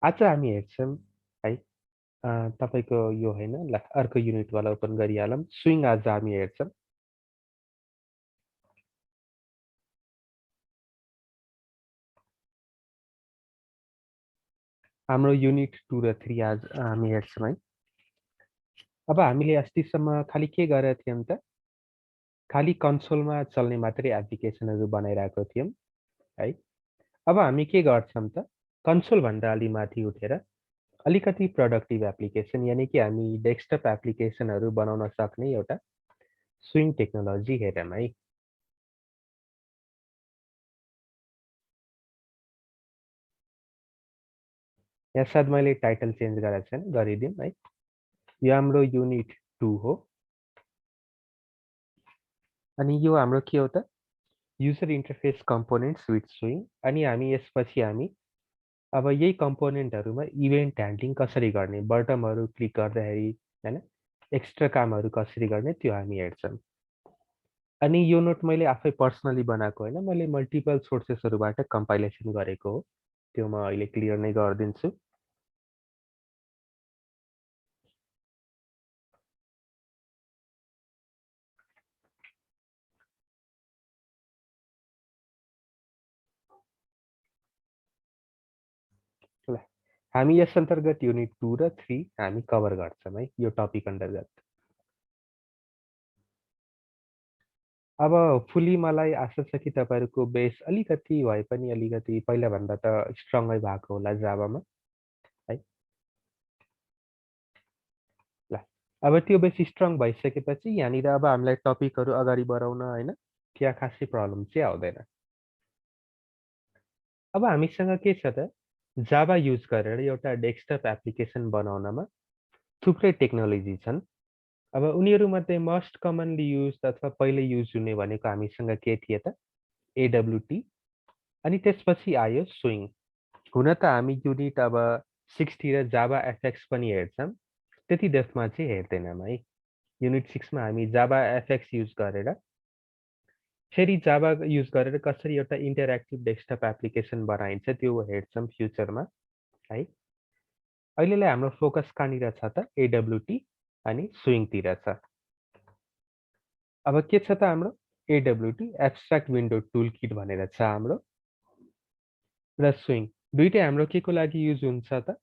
आज हामी हेर्छौँ है तपाईँको यो होइन ल अर्को युनिटवाला ओपन गरिहालौँ। स्विङ आज हामी हेर्छौँ। हाम्रो युनिट 2 र 3 आज हामी हेर्छौँ है। अब हामीले अस्तिसम्म खालि के गरेका थियौँ त? खालि कन्सोलमा चल्ने मात्रै एप्लिकेसनहरू बनाइरहेको थियौँ है। अब हामी के गर्छौँ त? कन्सोलभन्दा अलि माथि उठेर अलिकति प्रोडक्टिभ एप्लिकेसन यानि कि हामी डेस्कटप एप्लिकेसनहरू बनाउन सक्ने एउटा स्विङ टेक्नोलोजी हेरौँ है। यहाँ सायद मैले टाइटल चेन्ज गरेको छैन, गरिदिउँ है। यो हाम्रो युनिट 2 हो। अनि यो हाम्रो के हो त? User interface components with swing. अनि हामी अब यही कम्पोनेन्टहरूमा इभेन्ट ह्यान्डलिङ कसरी गर्ने, बटमहरू क्लिक गर्दाखेरि होइन, एक्स्ट्रा कामहरू कसरी गर्ने त्यो हामी हेर्छौँ। अनि यो नोट मैले आफै पर्सनली बनाएको होइन, मैले मल्टिपल सोर्सेसहरूबाट कम्पाइलेसन गरेको हो। त्यो म अहिले क्लियर नै गरिदिन्छु। ल हामी यस अन्तर्गत युनिट 2 र 3 हामी कभर गर्छौँ है यो टपिक अन्तर्गत। अब फुल्ली मलाई आशा छ कि तपाईँहरूको बेस अलिकति भए पनि अलिकति पहिलाभन्दा त स्ट्रङै भएको होला जाभामा है। ल अब त्यो बेस स्ट्रङ भइसकेपछि यहाँनिर अब हामीलाई टपिकहरू अगाडि बढाउन होइन, त्यहाँ खासै प्रब्लम चाहिँ आउँदैन। अब हामीसँग के छ त, जाभा युज गरेर एउटा डेस्कटप एप्लिकेसन बनाउनमा थुप्रै टेक्नोलोजी छन्। अब उनीहरूमध्ये मोस्ट कमनली युज अथवा पहिले युज हुने भनेको हामीसँग के थिए त, एडब्ल्युटी। अनि त्यसपछि आयो स्विङ। हुन त हामी युनिट अब 6 तिर जाभा एफएक्स पनि हेर्छौँ, त्यति डेप्थमा चाहिँ हेर्दैनौँ है। युनिट 6 मा हामी जाभा एफएक्स युज गरेर फेरि जाभा युज गरेर कसरी एउटा इन्टरेक्टिभ डेस्कटप एप्लिकेसन बनाइन्छ त्यो हेर्छौँ फ्युचरमा है। अहिलेलाई हाम्रो फोकस कहाँनिर छ त, एडब्ल्युटी अनि स्विङतिर छ। अब के छ त हाम्रो एडब्ल्युटी एब्स्ट्र्याक्ट विन्डो टुल किट भनेर छ हाम्रो, र स्विङ दुइटै हाम्रो के को लागि युज हुन्छ त,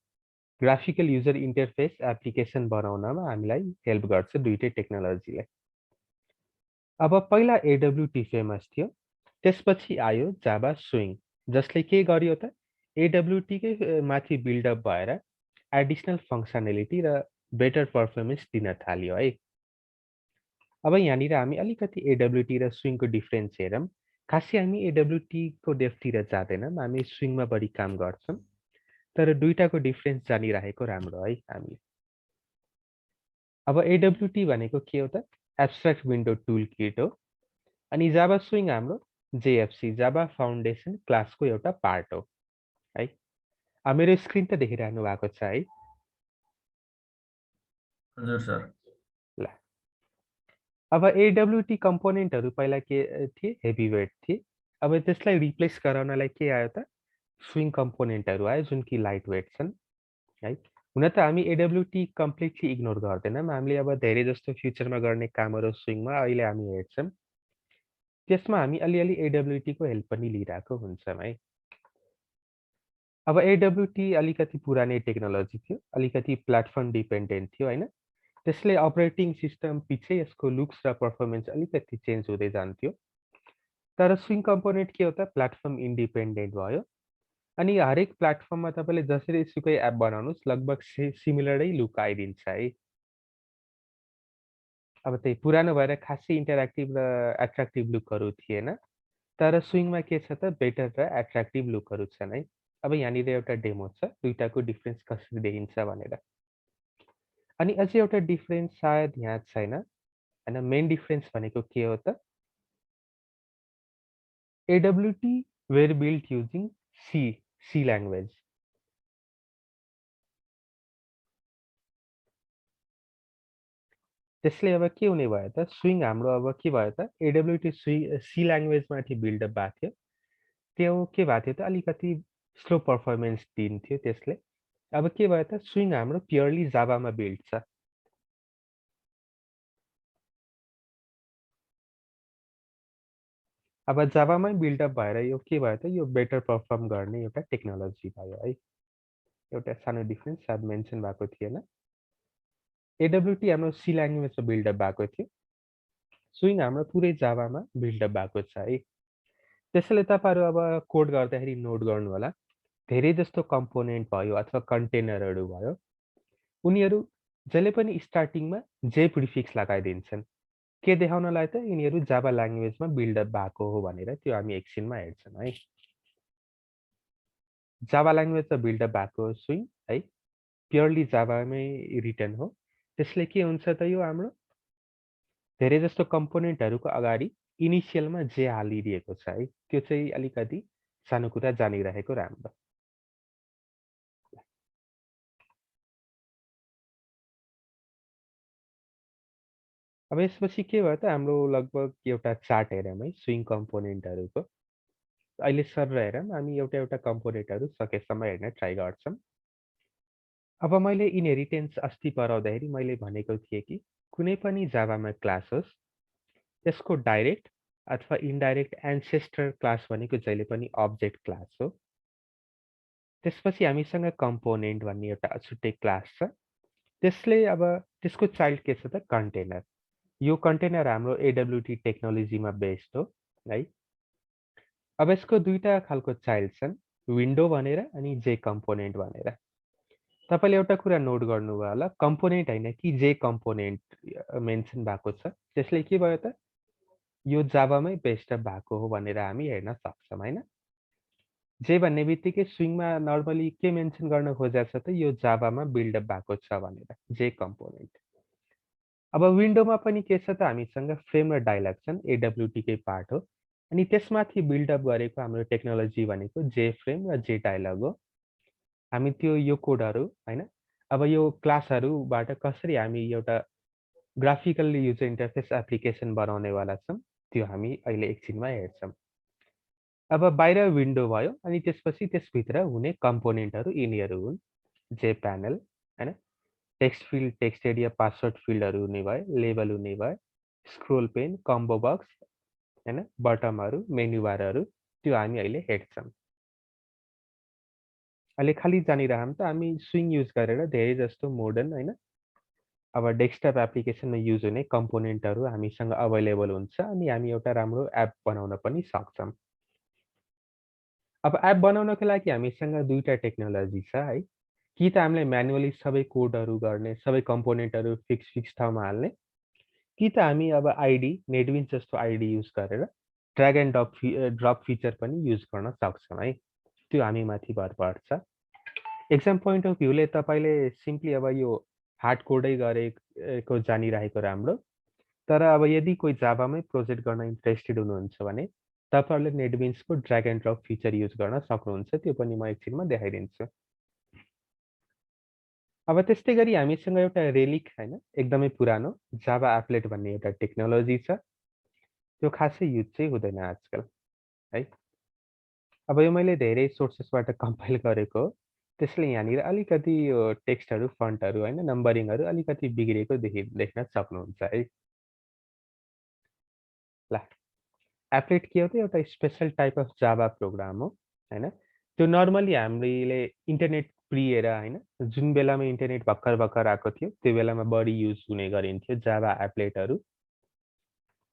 ग्राफिकल युजर इन्टरफेस एप्लिकेसन बनाउनमा हामीलाई हेल्प गर्छ दुइटै टेक्नोलोजीले। अब पहिला एडब्ल्युटी फेमस थियो, त्यसपछि आयो जाभा स्विङ, जसले के गर्यो त, एडब्ल्युटीकै माथि बिल्डअप भएर एडिसनल फङ्सनालिटी र बेटर पर्फर्मेन्स दिन थाल्यो है। अब यहाँनिर हामी अलिकति एडब्ल्युटी र स्विङको डिफ्रेन्स हेरौँ। खासै हामी एडब्ल्युटीको डेप्थतिर जाँदैनौँ, हामी स्विङमा बढी काम गर्छौँ। तर दुइटाको डिफ्रेन्स जानिरहेको राम्रो है हामीले। अब एडब्ल्युटी भनेको के हो त, एब्स्ट्र्याक्ट विन्डो टुल किट हो। अनि जाभा स्विङ हाम्रो जेएफसी जाभा फाउन्डेसन क्लासको एउटा पार्ट हो है। मेरो स्क्रिन त देखिरहनु भएको छ है। हजुर सर। ल अब एडब्ल्युटी कम्पोनेन्टहरू पहिला के थिए, हेभी वेट थिए। अब त्यसलाई रिप्लेस गराउनलाई के आयो त, स्विङ कम्पोनेन्टहरू आयो जुन कि लाइट वेट छन् है। हुन त हामी एडब्ल्युटी कम्प्लिटली इग्नोर गर्दैनौँ, हामीले अब धेरै जस्तो फ्युचरमा गर्ने कामहरू स्विङमा अहिले हामी हेर्छौँ। त्यसमा हामी अलिअलि एडब्ल्युटीको हेल्प पनि लिइरहेको हुन्छौँ है। अब एडब्ल्युटी अलिकति पुरानै टेक्नोलोजी थियो, अलिकति प्लेटफर्म डिपेन्डेन्ट थियो होइन। त्यसले अपरेटिङ सिस्टम पछि यसको लुक्स र पर्फर्मेन्स अलिकति चेन्ज हुँदै जान्थ्यो। तर स्विङ कम्पोनेन्ट के हो त, प्लेटफर्म इन्डिपेन्डेन्ट भयो। अनि हरेक प्लेटफर्ममा तपाईँले जसरी सुकै एप बनाउनुहोस् लगभग सिमिलरै लुक आइदिन्छ है। अब त्यही पुरानो भएर खासै इन्टरेक्टिभ र एट्र्याक्टिभ लुकहरू थिएन। तर स्विङमा के छ त, बेटर र एट्र्याक्टिभ लुकहरू छन् है। अब यहाँनिर एउटा डेमो छ दुइटाको डिफ्रेन्स कसरी देखिन्छ भनेर। अनि अझै एउटा डिफ्रेन्स सायद यहाँ छैन होइन, मेन डिफ्रेन्स भनेको के हो त, AWT were built using C C language. त्यसले अब के हुने भयो त, स्विङ हाम्रो अब के भयो त, एडब्ल्युटी सी ल्याङ्ग्वेजमाथि बिल्डअप भएको थियो। त्यो के भएको थियो त, अलिकति स्लो पर्फर्मेन्स दिन्थ्यो त्यसले। अब के भयो त स्विङ हाम्रो प्योरली जावामा बिल्ड छ। अब जावामै बिल्डअप भएर यो के भयो त यो बेटर परफर्म गर्ने एउटा टेक्नोलोजी भयो है। एउटा सानो डिफरेन्स सायद मेन्सन भएको थिएन। एडब्ल्युटी हाम्रो सी ल्याङ्ग्वेजमा बिल्डअप भएको थियो। स्विङ हाम्रो पुरै जावामा बिल्डअप भएको छ है। त्यसैले तपाईँहरू अब कोड गर्दाखेरि नोट गर्नु होला। धेरै जस्तो कम्पोनेन्ट भयो अथवा कन्टेनरहरू भयो, उनीहरू जहिले पनि स्टार्टिङमा जे प्रिफिक्स लगाइदिन्छन्। के देखाउनलाई त यिनीहरू जावा ल्याङ्ग्वेजमा बिल्डअप भएको हो भनेर त्यो हामी एकछिनमा हेर्छौँ है। जावा ल्याङ्ग्वेजमा बिल्डअप भएको स्विङ है, प्योरली जावामै रिटर्न हो। त्यसले के हुन्छ त यो हाम्रो धेरै जस्तो कम्पोनेन्टहरूको अगाडि इनिसियलमा जे हालिदिएको छ है, त्यो चाहिँ अलिकति सानो कुरा जानिरहेको राम्रो। अब यसपछि के भयो त हाम्रो लगभग एउटा चार्ट हेरौँ है स्विङ कम्पोनेन्टहरूको। अहिले सर हेरौँ हामी एउटा एउटा कम्पोनेन्टहरू सकेसम्म हेर्न ट्राई गर्छौँ। अब मैले इनहेरिटेन्स अस्ति पढाउँदाखेरि मैले भनेको थिएँ कि कुनै पनि जावामा क्लास होस्, त्यसको डाइरेक्ट अथवा इन्डाइरेक्ट एन्सेस्टर क्लास भनेको जहिले पनि अब्जेक्ट क्लास हो। त्यसपछि हामीसँग कम्पोनेन्ट भन्ने एउटा छुट्टै क्लास छ। त्यसले अब त्यसको चाइल्ड के छ त कन्टेनर। यो कन्टेनर हाम्रो एडब्ल्युटी टेक्नोलोजीमा बेस्ड हो है। अब यसको दुईटा खालको चाइल्ड छन्, विन्डो भनेर अनि जे कम्पोनेन्ट भनेर। तपाईँले एउटा कुरा नोट गर्नुभयो होला, कम्पोनेन्ट होइन कि जे कम्पोनेन्ट मेन्सन भएको छ। त्यसले के भयो त यो जावामै बेस्ड भएको हो भनेर हामी हेर्न सक्छौँ होइन। जे भन्ने बित्तिकै स्विङमा नर्मली के मेन्सन गर्न खोजेको छ त यो जावामा बिल्डअप भएको छ भनेर, जे कम्पोनेन्ट। अब विन्डोमा पनि के छ त हामीसँग फ्रेम र डायलग छन्, एडब्ल्युटीकै पार्ट हो। अनि त्यसमाथि बिल्डअप गरेको हाम्रो टेक्नोलोजी भनेको जे फ्रेम र जे डायलग हो। हामी त्यो यो कोडहरू होइन, अब यो क्लासहरूबाट कसरी हामी एउटा ग्राफिकल्ली युजर इन्टरफेस एप्लिकेसन बनाउनेवाला छौँ, त्यो हामी अहिले एकछिनमा हेर्छौँ। अब बाहिर विन्डो भयो अनि त्यसपछि त्यसभित्र हुने कम्पोनेन्टहरू यिनीहरू हुन्। जे प्यानल होइन, text field, text area, password फिल्डहरू हुने भयो, लेबल हुने भयो, स्क्रोल पेन, कम्बो बक्स होइन, बटमहरू, मेन्यु बारहरू त्यो हामी अहिले हेर्छौँ। अहिले खालि जानिरहौँ त हामी स्विङ युज गरेर धेरै जस्तो मोडर्न होइन, अब डेस्कटप एप्लिकेसनमा युज हुने कम्पोनेन्टहरू हामीसँग अभाइलेबल हुन्छ अनि हामी एउटा राम्रो एप बनाउन पनि सक्छौँ। अब एप बनाउनको लागि हामीसँग दुईटा टेक्नोलोजी छ है। कि त हामीले म्यानुअली सबै कोडहरू गर्ने, सबै कम्पोनेन्टहरू फिक्स फिक्स ठाउँमा हाल्ने, कि त हामी अब आइडी, नेटबिन्स जस्तो आइडी युज गरेर ड्र्याग एन्ड ड्रप फिचर पनि युज गर्न सक्छौँ है। त्यो हामीमाथि भर पर्छ। एक्जाम पोइन्ट अफ भ्यूले तपाईँले सिम्पली अब यो हार्ड कोडै गरेको जानिरहेको राम्रो। तर अब यदि कोही जावामै प्रोजेक्ट गर्न इन्ट्रेस्टेड हुनुहुन्छ भने तपाईँहरूले नेटबिन्सको drag and drop feature use गर्न सक्नुहुन्छ। त्यो पनि म एकछिनमा देखाइदिन्छु। अब त्यस्तै गरी हामीसँग एउटा रेलिक होइन, एकदमै पुरानो जावा एप्लेट भन्ने एउटा टेक्नोलोजी छ। त्यो खासै युज चाहिँ हुँदैन आजकल है। अब यो मैले धेरै सोर्सेसबाट कम्पाइल गरेको हो। त्यसले यहाँनिर अलिकति यो टेक्स्टहरू, फन्टहरू होइन, नम्बरिङहरू अलिकति बिग्रेको देख्न सक्नुहुन्छ है। ल, एप्लेट के हो त एउटा special type of Java program हो होइन। त्यो नर्मली हामीले इन्टरनेट प्री एरा होइन, जुन बेलामा इन्टरनेट भर्खर भर्खर आएको थियो त्यो बेलामा बढी युज हुने गरिन्थ्यो जावा एप्लेटहरू।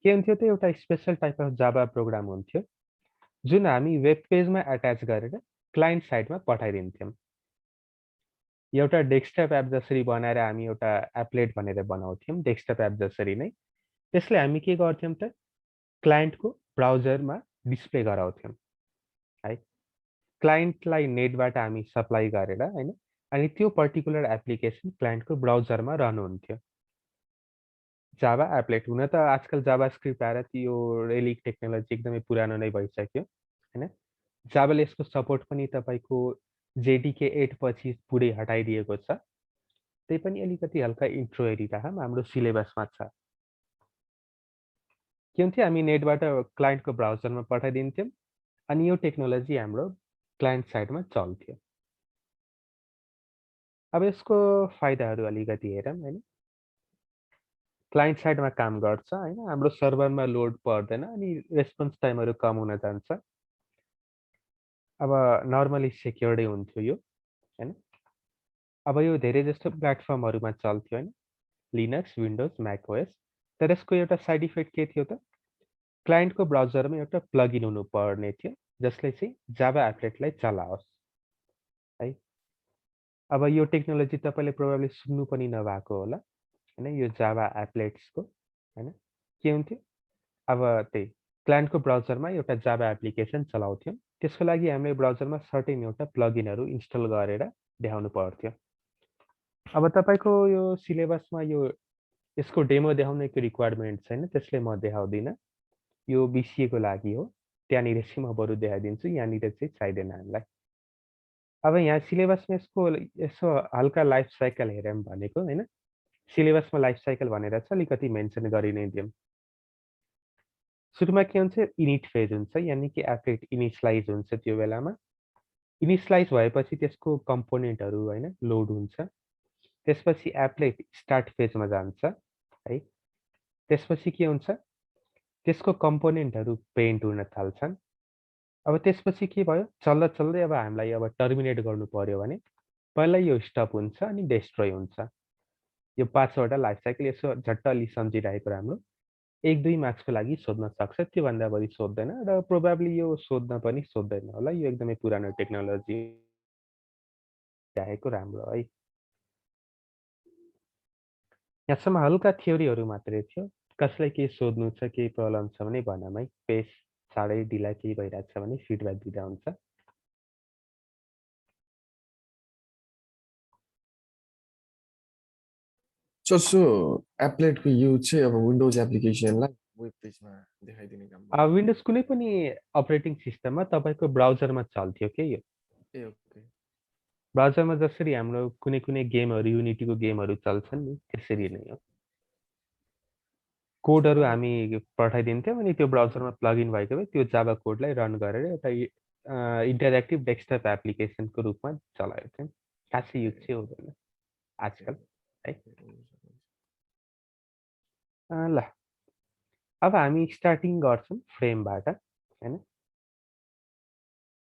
के हुन्थ्यो त एउटा special type of Java program हुन्थ्यो जुन हामी वेब पेजमा एट्याच गरेर क्लाइन्ट साइडमा पठाइदिन्थ्यौँ। एउटा डेस्कटप एप जसरी बनाएर हामी एउटा एप्लेट भनेर बनाउँथ्यौँ डेस्कटप एप जसरी नै, त्यसले हामी के गर्थ्यौँ त क्लाइन्टको ब्राउजरमा डिस्प्ले गराउँथ्यौँ है। क्लाइन्टलाई नेटबाट हामी सप्लाई गरेर होइन, अनि त्यो पर्टिकुलर एप्लिकेसन क्लाइन्टको ब्राउजरमा रन हुन्थ्यो। जावा एप्लेट हुन त आजकल जाभास्क्रिप्ट आएर त्यो रेलिक टेक्नोलोजी एकदमै पुरानो नै भइसक्यो होइन। जाभाले यसको सपोर्ट पनि तपाईँको जेडिके 8 पछि पुरै हटाइदिएको छ। त्यही पनि अलिकति हल्का इन्ट्रो हेरिराखौँ, हाम्रो सिलेबसमा छ। के हुन्थ्यो हामी नेटबाट क्लाइन्टको ब्राउजरमा पठाइदिन्थ्यौँ अनि यो टेक्नोलोजी हाम्रो क्लाइन्ट साइडमा चल्थ्यो। अब यसको फाइदाहरू अलिकति हेरौँ हैन। क्लाइन्ट साइडमा काम गर्छ हैन, हाम्रो सर्भरमा लोड पर्दैन अनि रेस्पोन्स टाइमहरू कम हुन जान्छ। अब नर्मली सेक्योर्डै हुन्थ्यो यो हैन। अब यो धेरै जस्तो प्लेटफर्महरूमा चल्थ्यो हैन, लिनक्स, विन्डोज, म्याक ओएस। तर यसको एउटा साइड इफेक्ट के थियो त? क्लाइन्टको ब्राउजरमा एउटा प्लगइन हुनुपर्ने थियो, जसले चाहिँ जावा एप्लेटलाई चलाओस् है। अब यो टेक्नोलोजी तपाईँले प्रोबाब्ली सुन्नु पनि नभएको होला हैन, यो जावा एप्लेट्सको हैन। के हुन्थ्यो? अब त्यही क्लायन्टको ब्राउजरमा एउटा जावा एप्लिकेसन चलाउँथ्यौँ। त्यसको लागि हामीले ब्राउजरमा सर्टेन एउटा प्लगइनहरू इन्स्टल गरेर देखाउनु पर्थ्यो। अब तपाईँको यो सिलेबसमा यसको डेमो देखाउनेको रिक्वायरमेन्ट छैन, त्यसले म देखाउँदिनँ। यो बिसिएको लागि हो। त्यहाँनिर चाहिँ म बरु देखाइदिन्छु, यहाँनिर चाहिँ चाहिँदैन हामीलाई। अब यहाँ सिलेबसमा यसो हल्का लाइफ साइकल हेरौँ भनेको हैन। सिलेबसमा लाइफ साइकल भनेर चाहिँ अलिकति मेन्सन गरि नै दिउँ। सुरुमा के हुन्छ? इनिट फेज हुन्छ, यानि कि एप्लेट इनिसियलाइज हुन्छ त्यो बेलामा। इनिसियलाइज भएपछि त्यसको कम्पोनेन्टहरू हैन लोड हुन्छ। त्यसपछि एप्लेट स्टार्ट फेजमा जान्छ है। त्यसपछि के हुन्छ? त्यसको कम्पोनेन्टहरू पेन्ट हुन थाल्छन्। अब त्यसपछि के भयो? चल्दा-चल्दै अब हामीलाई अब टर्मिनेट गर्नु पर्यो भने पहिला यो स्टप हुन्छ अनि डेस्ट्रोय हुन्छ। यो 5 वटा लाइफ साइकल यसो झट्ट अलि सम्झिराखेको राम्रो। 1-2 मार्क्सको लागि सोध्न सक्छ, त्योभन्दा बढी सोध्दैन र प्रोबाब्ली यो सोध्न पनि सोध्दैन होला। यो एकदमै पुरानो टेक्नोलोजी राखेको राम्रो है। यहाँसम्म हल्का थ्योरीहरू मात्रै थियो। कसलाई केही सोध्नु छ, केही प्रब्लम छ भने भनौँ है। पेस साह्रै ढिला केही भइरहेको छ भने फिडब्याक दिँदा हुन्छ। जसो एप्लेटको युज चाहिँ अब विन्डोज एप्लिकेसनलाई वेब पेजमा देखाइदिने काम गर्छ। विन्डोज कुनै पनि अपरेटिङ सिस्टममा तपाईँको ब्राउजरमा चल्थ्यो के यो। ए ओके। ब्राउजरमा जसरी हाम्रो कुनै गेमहरू, युनिटीको गेमहरू चल्छन् नि, त्यसरी नै हो। कोडहरू अब हामी पठाइदिन्थ्यौँ अनि त्यो ब्राउजरमा प्लगइन भएको भए त्यो जाभा कोडलाई रन गरेर एउटा इन्टरेक्टिभ डेस्कटप एप्लिकेसनको रूपमा चलाउँथ्यौँ। खासै युज चाहिँ हुँदैन आजकल है। ल अब हामी स्टार्टिङ गर्छौँ फ्रेमबाट हैन।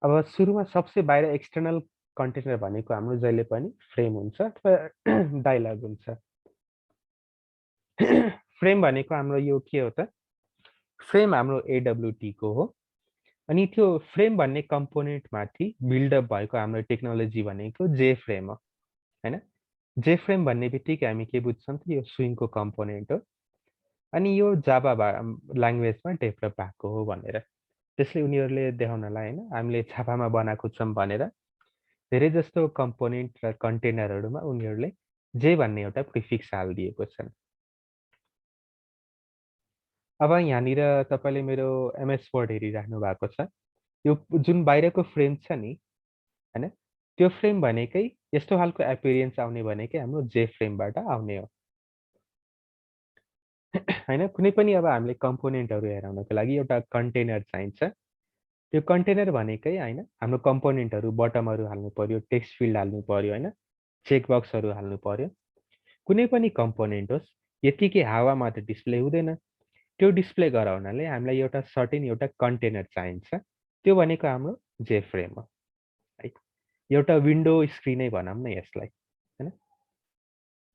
अब सुरुमा सबसे बाहिर एक्सटर्नल कन्टेनर भनेको हाम्रो जहिले पनि फ्रेम हुन्छ अथवा डायलग हुन्छ। फ्रेम भनेको हाम्रो यो के हो त? फ्रेम हाम्रो एडब्ल्युटीको हो। अनि त्यो फ्रेम भन्ने कम्पोनेन्टमाथि बिल्डअप भएको हाम्रो टेक्नोलोजी भनेको जे फ्रेम हो हैन। जे फ्रेम भन्ने बित्तिकै हामी के बुझ्छौँ त यो स्विङको कम्पोनेन्ट हो। अनि यो जाभा ल्याङ्ग्वेजमा डेभलप भएको हो भनेर। त्यसले उनीहरूले देखाउनलाई हैन हामीले जाभामा बनाएको छौँ भनेर धेरै जस्तो कम्पोनेन्ट र कन्टेनरहरूमा उनीहरूले जे भन्ने एउटा प्रिफिक्स हालिदिएको छन्। अब यहाँनिर तपाईँले मेरो एमएस वर्ड हेरिराख्नु भएको छ। यो जुन बाहिरको फ्रेम छ नि हैन, त्यो फ्रेम भनेकै यस्तो खालको एपियरेन्स आउने भनेकै हाम्रो जे फ्रेमबाट आउने हो। हैन, कुनै पनि अब हामीले कम्पोनेन्टहरू हेराउनको लागि एउटा कन्टेनर चाहिन्छ। त्यो कन्टेनर भनेकै हैन हाम्रो कम्पोनेन्टहरू बटमहरू हाल्नु पर्यो, टेक्स्ट फिल्ड हाल्नु पर्यो हैन, चेक बक्सहरू हाल्नु पर्यो। कुनै पनि कम्पोनेन्ट होस्, यतिकै हावामा त डिस्प्ले हुँदैन। त्यो डिस्प्ले गराउनले हामीलाई एउटा सर्टेन एउटा कन्टेनर चाहिन्छ। त्यो भनेको हाम्रो जे फ्रेम हो है। एउटा विन्डो स्क्रिनै भनौँ न यसलाई हैन।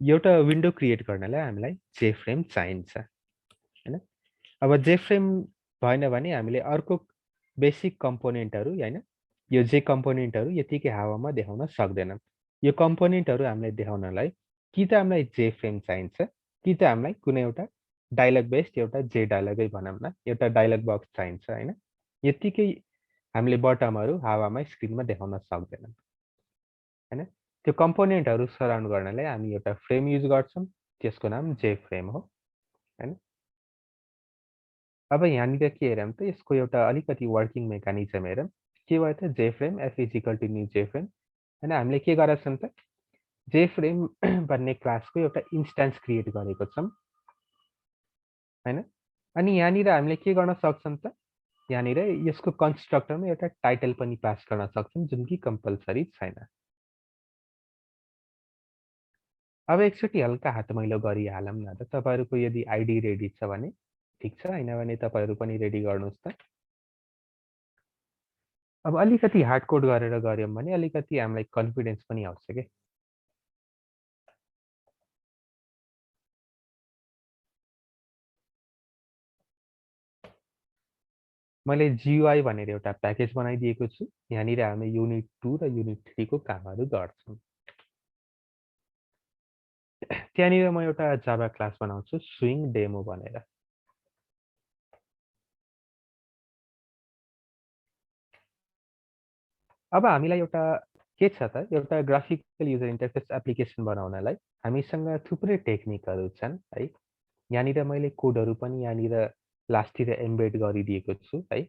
एउटा विन्डो क्रिएट गर्नलाई हामीलाई जे फ्रेम चाहिन्छ हैन। अब जे फ्रेम भएन भने हामीले अर्को बेसिक कम्पोनेन्टहरू हैन, यो जे कम्पोनेन्टहरू यतिकै हावामा देखाउन सक्दैनौँ। यो कम्पोनेन्टहरू हामीलाई देखाउनलाई कि त हामीलाई जे फ्रेम चाहिन्छ, कि त हामीलाई कुनै एउटा डायलग बेस्ड एउटा जे डायलगै भनौँ न, एउटा डायलग बक्स चाहिन्छ हैन। यत्तिकै हामीले बटमहरू हावामा स्क्रिनमा देखाउन सक्दैनौँ हैन। त्यो कम्पोनेन्टहरू सराउन्ड गर्नलाई हामी एउटा फ्रेम युज गर्छौँ, त्यसको नाम जे फ्रेम हो हैन। अब यहाँनिर के हेरौँ त यसको एउटा अलिकति वर्किङ मेकानिजम हेरौँ। के भयो त J frame F is equal to new J frame हैन। हामीले के गरेका छौँ त जे फ्रेम भन्ने क्लासको एउटा इन्स्टान्स क्रिएट गरेको छौँ हैन। अनि यहाँनिर हामीले के गर्न सक्छौँ त यहाँनिर यसको कन्स्ट्रक्टरमा एउटा टाइटल पनि पास गर्न सक्छौँ जुन कि कम्पल्सरी छैन। अब एकचोटि हल्का हात मैलो गरिहालौँ न त। तपाईँहरूको यदि आइडी रेडी छ भने ठिक छ, हैन भने तपाईँहरू पनि रेडी गर्नुहोस् त। अब अलिकति हार्ड कोड गरेर गऱ्यौँ भने अलिकति हामीलाई कन्फिडेन्स पनि आउँछ के। मैले GUI भनेर एउटा प्याकेज बनाइदिएको छु। यहाँनिर हामी युनिट 2 र युनिट 3 को कामहरू गर्छौँ। त्यहाँनिर म एउटा जाभा क्लास बनाउँछु स्विङ डेमो भनेर। अब हामीलाई एउटा के छ त, एउटा ग्राफिकल युजर इन्टरफेस एप्लिकेसन बनाउनलाई हामीसँग थुप्रै टेक्निकहरू छन् है। यहाँनिर मैले कोडहरू पनि यहाँनिर लास्टतिर एम्बेड गरिदिएको छु है।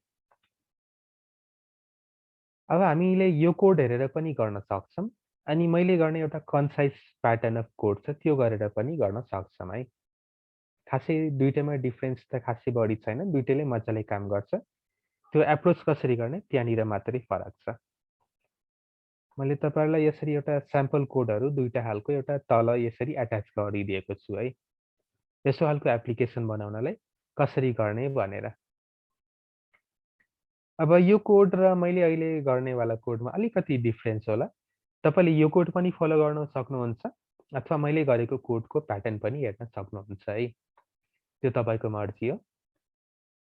अब हामीले यो कोड हेरेर पनि गर्न सक्छौँ अनि मैले गर्ने एउटा कन्साइज प्याटर्न अफ कोड छ त्यो गरेर पनि गर्न सक्छौँ है। खासै दुईटैमा डिफरेन्स त खासै बढी छैन, दुईटैले मजाले काम गर्छ। त्यो एप्रोच कसरी गर्ने त्यहाँनिर मात्रै फरक छ। मैले तपाईँहरूलाई यसरी एउटा स्याम्पल कोडहरू दुईटा खालको एउटा तल यसरी एट्याच गरिदिएको छु है। यसो खालको एप्लिकेसन बनाउनलाई कसरी गर्ने भनेर। अब यो कोड र मैले अहिले गर्नेवाला कोडमा अलिकति डिफरेन्स होला। तपाईँले यो कोड पनि फलो गर्न सक्नुहुन्छ अथवा मैले गरेको कोडको प्याटर्न पनि हेर्न सक्नुहुन्छ है। त्यो तपाईँको मर्जी हो।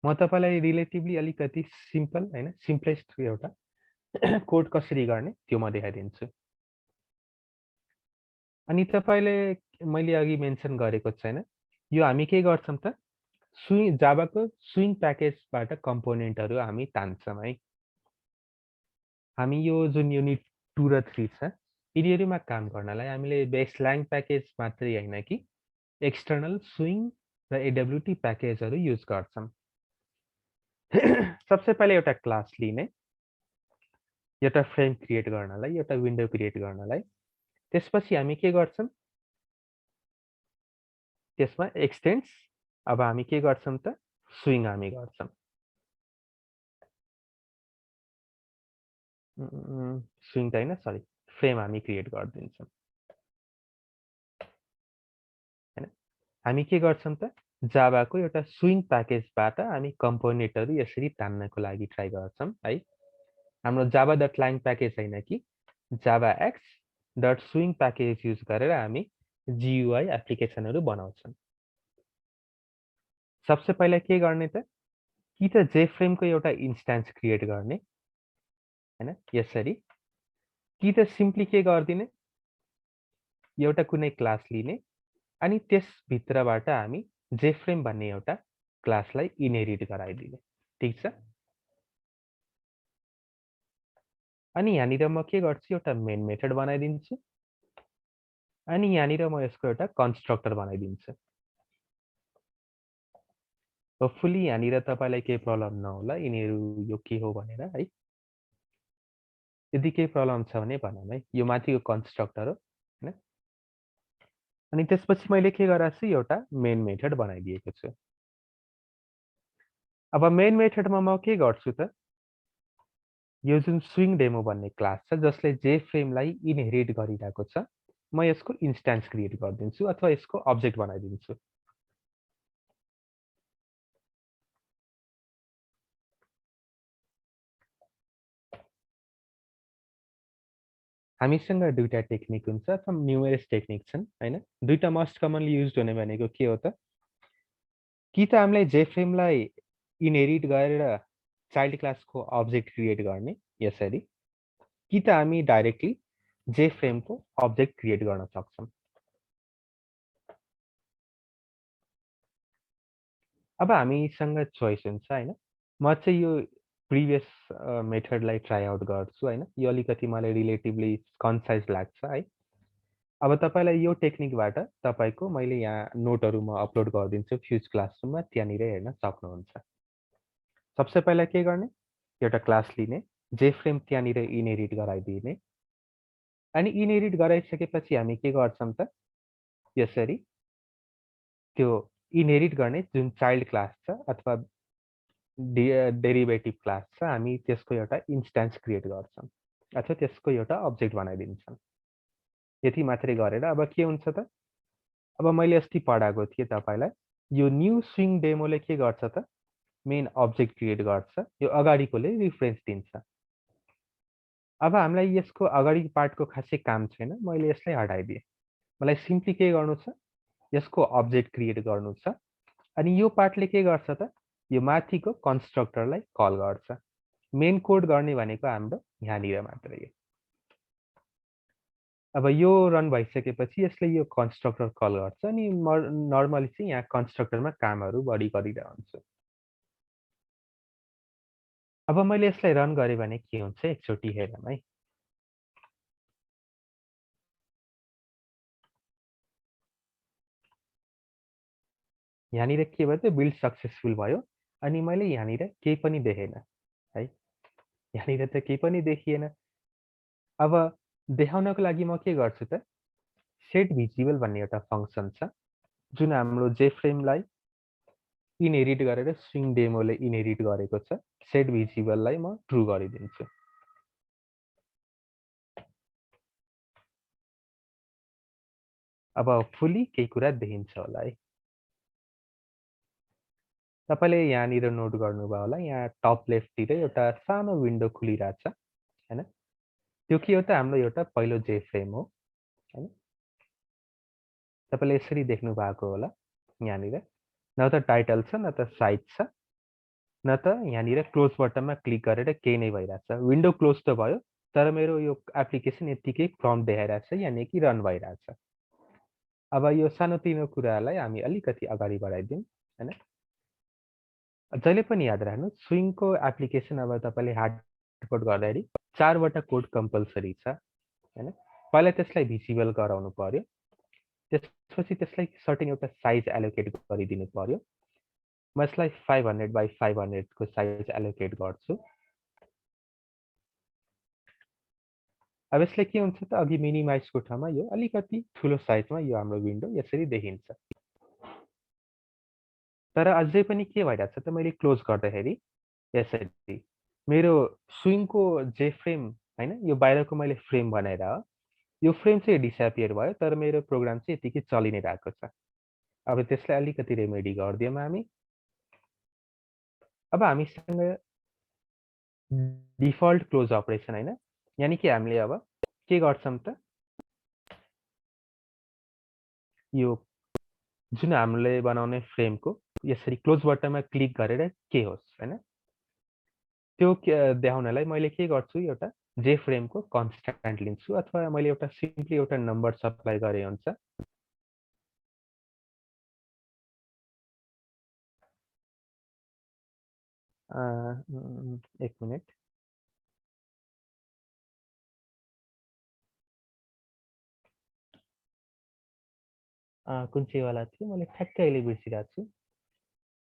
म तपाईँलाई रिलेटिभली अलिकति सिम्पल हैन, सिम्पलेस्ट एउटा कोड कसरी गर्ने त्यो म देखाइदिन्छु। अनि तपाईँले मैले अघि मेन्सन गरेको छैन, यो हामी के गर्छौँ त, जाभाको स्विङ प्याकेजबाट कम्पोनेन्टहरू हामी तान्छौँ है। हामी यो जुन युनिट 2 र 3 छ यिनीहरूमा काम गर्नलाई हामीले बेसलाइन प्याकेज मात्रै होइन कि एक्सटर्नल स्विङ र AWT प्याकेजहरू युज गर्छौँ। सबसे पहिले एउटा क्लास लिने, एउटा फ्रेम क्रिएट गर्नलाई, एउटा विन्डो क्रिएट गर्नलाई। त्यसपछि हामी के गर्छौँ, त्यसमा एक्सटेन्स, अब हामी के गर्छौँ त स्विङ हामी गर्छौँ। स्विङ त होइन, सरी, फ्रेम हामी क्रिएट गरिदिन्छौँ हैन। हामी के गर्छौँ त जाभाको एउटा स्विङ प्याकेजबाट हामी कम्पोनेन्टहरू यसरी तान्नको लागि ट्राई गर्छौँ है। हाम्रो जाभा डट लाइन प्याकेज होइन कि Java X dot swing package use गरेर हामी GUI एप्लिकेसनहरू बनाउँछौँ। सबसे पहिला के गर्ने त, कि त जेफ्रेमको एउटा इन्स्टान्स क्रिएट गर्ने हैन यसरी, कि त सिम्पली के गरिदिने, एउटा कुनै क्लास लिने अनि त्यसभित्रबाट हामी जेफ्रेम भन्ने एउटा क्लासलाई इनहेरिट गराइदिने। ठिक छ। अनि यहाँनिर म के गर्छु, एउटा मेन मेथड बनाइदिन्छु अनि यहाँनिर म यसको एउटा कन्स्ट्रक्टर बनाइदिन्छु। होपफुली यहाँनिर तपाईँलाई केही प्रब्लम नहोला, यिनीहरू यो के हो भनेर है। यदि केही प्रब्लम छ भने भनौँ है। यो माथिको कन्स्ट्रक्टर हो हैन। अनि त्यसपछि मैले के गराएको छु, एउटा मेन मेथड बनाइदिएको छु। अब मेन मेथडमा म के गर्छु त, यो जुन स्विङ डेमो भन्ने क्लास छ जसले जेफ्रेमलाई इनहेरिट गरिरहेको छ, म यसको इन्स्टान्स क्रिएट गरिदिन्छु अथवा यसको अब्जेक्ट बनाइदिन्छु। हामीसँग दुईटा टेक्निक हुन्छ अथवा न्युमेरस टेक्निक छन् हैन। दुईटा मोस्ट कमनली युज्ड हुने भनेको के हो त, कि त हामीले जेफ्रेमलाई इनहेरिट गरेर चाइल्ड क्लासको अब्जेक्ट क्रिएट गर्ने यसरी, कि त हामी डाइरेक्टली जेफ्रेमको अब्जेक्ट क्रिएट गर्न सक्छौँ। अब हामीसँग चोइस हुन्छ हैन। म चाहिँ यो प्रिभियस मेथडलाई ट्राई आउट गर्छु हैन। यो अलिकति मलाई रिलेटिभली कन्साइज लाग्छ है। अब तपाईँलाई यो टेक्निकबाट तपाईँको मैले यहाँ नोटहरू म अपलोड गरिदिन्छु फ्युज क्लासरुममा, त्यहाँनिर हेर्न सक्नुहुन्छ। सबसे पहिला के गर्ने, एउटा क्लास लिने, जेफ्रेम त्यहाँनिर इनहेरिट गराइदिने अनि इनहेरिट गराइसकेपछि हामी के गर्छौँ त, यसरी त्यो इनहेरिट गर्ने जुन चाइल्ड क्लास छ अथवा डेरिभेटिभ क्लास छ, हामी त्यसको एउटा इन्स्टान्स क्रिएट गर्छौँ अथवा त्यसको एउटा अब्जेक्ट बनाइदिन्छौँ। यति मात्रै गरेर अब के हुन्छ त, अब मैले अस्ति पढाएको थिएँ तपाईँलाई, यो न्यू स्विङ डेमोले के गर्छ त, मेन अब्जेक्ट क्रिएट गर्छ, यो अगाडिकोले रिफरेन्स दिन्छ। अब हामीलाई यसको अगाडि पार्टको खासै काम छैन, मैले यसलाई हटाइदिएँ। मलाई सिम्पली के गर्नु छ, यसको अब्जेक्ट क्रिएट गर्नु छ। अनि यो पार्टले के गर्छ त, यो माथिको कन्स्ट्रक्टरलाई कल गर्छ। मेन कोड गर्ने भनेको हाम्रो यहाँनिर मात्रै हो। अब यो रन भइसकेपछि यसले यो कन्स्ट्रक्टर कल गर्छ अनि नर्मली चाहिँ यहाँ कन्स्ट्रक्टरमा कामहरू बढी गरिरहन्छु। अब मैले यसलाई रन गरेँ भने के हुन्छ एकचोटि हेरौँ है। यहाँनिर के भयो त, बिल्ड सक्सेसफुल भयो अनि मैले यहाँनिर केही पनि देखेन है। यहाँनिर त केही पनि देखिएन। अब देखाउनको लागि म के गर्छु त, सेट भिजिबल भन्ने एउटा फङ्सन छ जुन हाम्रो जेफ्रेमलाई इनहेरिट गरेर स्विङ डेमोले इनहेरिट गरेको छ। सेट भिजिबललाई म ट्रु गरिदिन्छु। अब फुल्ली केही कुरा देखिन्छ होला है। तपाईँले यहाँनिर नोट गर्नुभयो होला, यहाँ टप लेफ्टतिर एउटा सानो विन्डो खुलिरहेछ हैन। त्यो के हो त, हाम्रो एउटा पहिलो जेफ्रेम हो हैन। तपाईँले यसरी देख्नु भएको होला यहाँनिर, न त टाइटल छ न त साइज छ न त यहाँनिर क्लोज बटनमा क्लिक गरेर केही नै भइरहेछ। विन्डो क्लोज त भयो तर मेरो यो एप्लिकेसन यत्तिकै प्रम्प्ट देखाइरहेछ, यानि कि रन भइरहेछ। अब यो सानोतिनो कुरालाई हामी अलिकति अगाडि बढाइदिउँ हैन। जहिले पनि याद राख्नु, स्विङको एप्लिकेसन अब तपाईँले हार्ड कोड गर्दाखेरि 4 वटा कोड कम्पल्सरी छ हैन। पहिला त्यसलाई भिजिबल गराउनु पर्यो, त्यसपछि त्यसलाई सर्टेन एउटा साइज एलोकेट गरिदिनु पर्यो। म यसलाई 500 बाइ 500 को साइज एलोकेट गर्छु। अब यसले के हुन्छ त, अघि मिनिमाइजको ठाउँमा यो अलिकति ठुलो साइजमा यो हाम्रो विन्डो यसरी देखिन्छ। तर अझै पनि के भइरहेछ त, मैले क्लोज गर्दाखेरि यसरी मेरो स्विङको जे फ्रेम हैन, यो बाहिरको मैले फ्रेम बनाएर हो, यो फ्रेम चाहिँ डिसएपियर भयो तर मेरो प्रोग्राम चाहिँ यतिकै चलि नै रहेको छ। अब त्यसलाई अलिकति रेमेडी गरिदियौँ हामी। अब हामीसँग डिफल्ट क्लोज अपरेसन हैन, यानि कि हामीले अब के गर्छौँ त, यो जुन हामीले बनाउने फ्रेमको यसरी क्लोज बटनमा क्लिक गरेर के होस् हैन, त्यो देखाउनलाई मैले के गर्छु, एउटा जे फ्रेमको कन्स्ट्यान्ट लिन्छु अथवा मैले एउटा सिम्पली एउटा नम्बर सप्लाई गरे हुन्छ। एक मिनेट। कुन चाहिँ वाला थियो, मैले ठ्याक्कै अहिले बिर्सिरहेको छु।